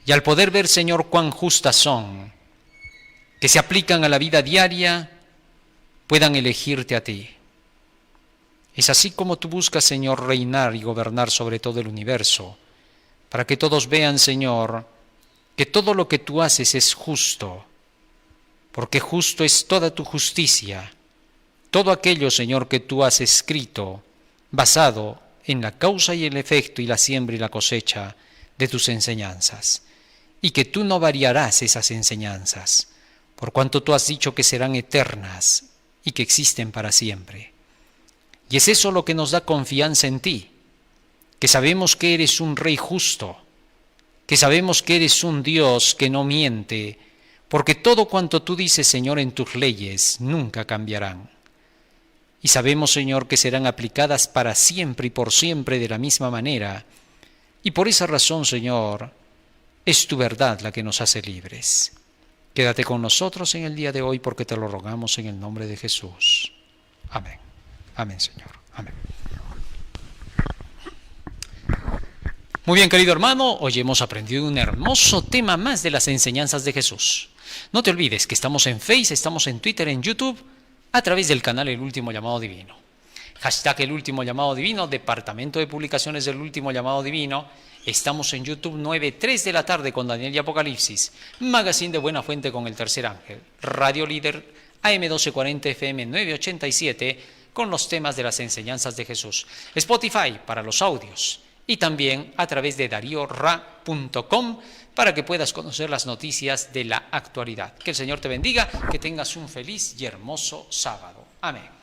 y al poder ver, Señor, cuán justas son, que se aplican a la vida diaria, puedan elegirte a ti. Es así como tú buscas, Señor, reinar y gobernar sobre todo el universo, para que todos vean, Señor, que todo lo que tú haces es justo, porque justo es toda tu justicia, todo aquello, Señor, que tú has escrito, basado en la causa y el efecto y la siembra y la cosecha de tus enseñanzas, y que tú no variarás esas enseñanzas, por cuanto tú has dicho que serán eternas y que existen para siempre. Y es eso lo que nos da confianza en ti, que sabemos que eres un Rey justo, que sabemos que eres un Dios que no miente, porque todo cuanto tú dices, Señor, en tus leyes nunca cambiarán. Y sabemos, Señor, que serán aplicadas para siempre y por siempre de la misma manera. Y por esa razón, Señor, es tu verdad la que nos hace libres. Quédate con nosotros en el día de hoy porque te lo rogamos en el nombre de Jesús. Amén. Amén, Señor. Amén. Muy bien, querido hermano, hoy hemos aprendido un hermoso tema más de las enseñanzas de Jesús. No te olvides que estamos en Facebook, estamos en Twitter, en YouTube, a través del canal El Último Llamado Divino. Hashtag El Último Llamado Divino, Departamento de Publicaciones del Último Llamado Divino. Estamos en YouTube 9:03 de la tarde con Daniel y Apocalipsis, Magazine de Buena Fuente con el Tercer Ángel, Radio Líder, AM 1240 FM 987, con los temas de las enseñanzas de Jesús. Spotify para los audios y también a través de dariora.com para que puedas conocer las noticias de la actualidad. Que el Señor te bendiga, que tengas un feliz y hermoso sábado. Amén.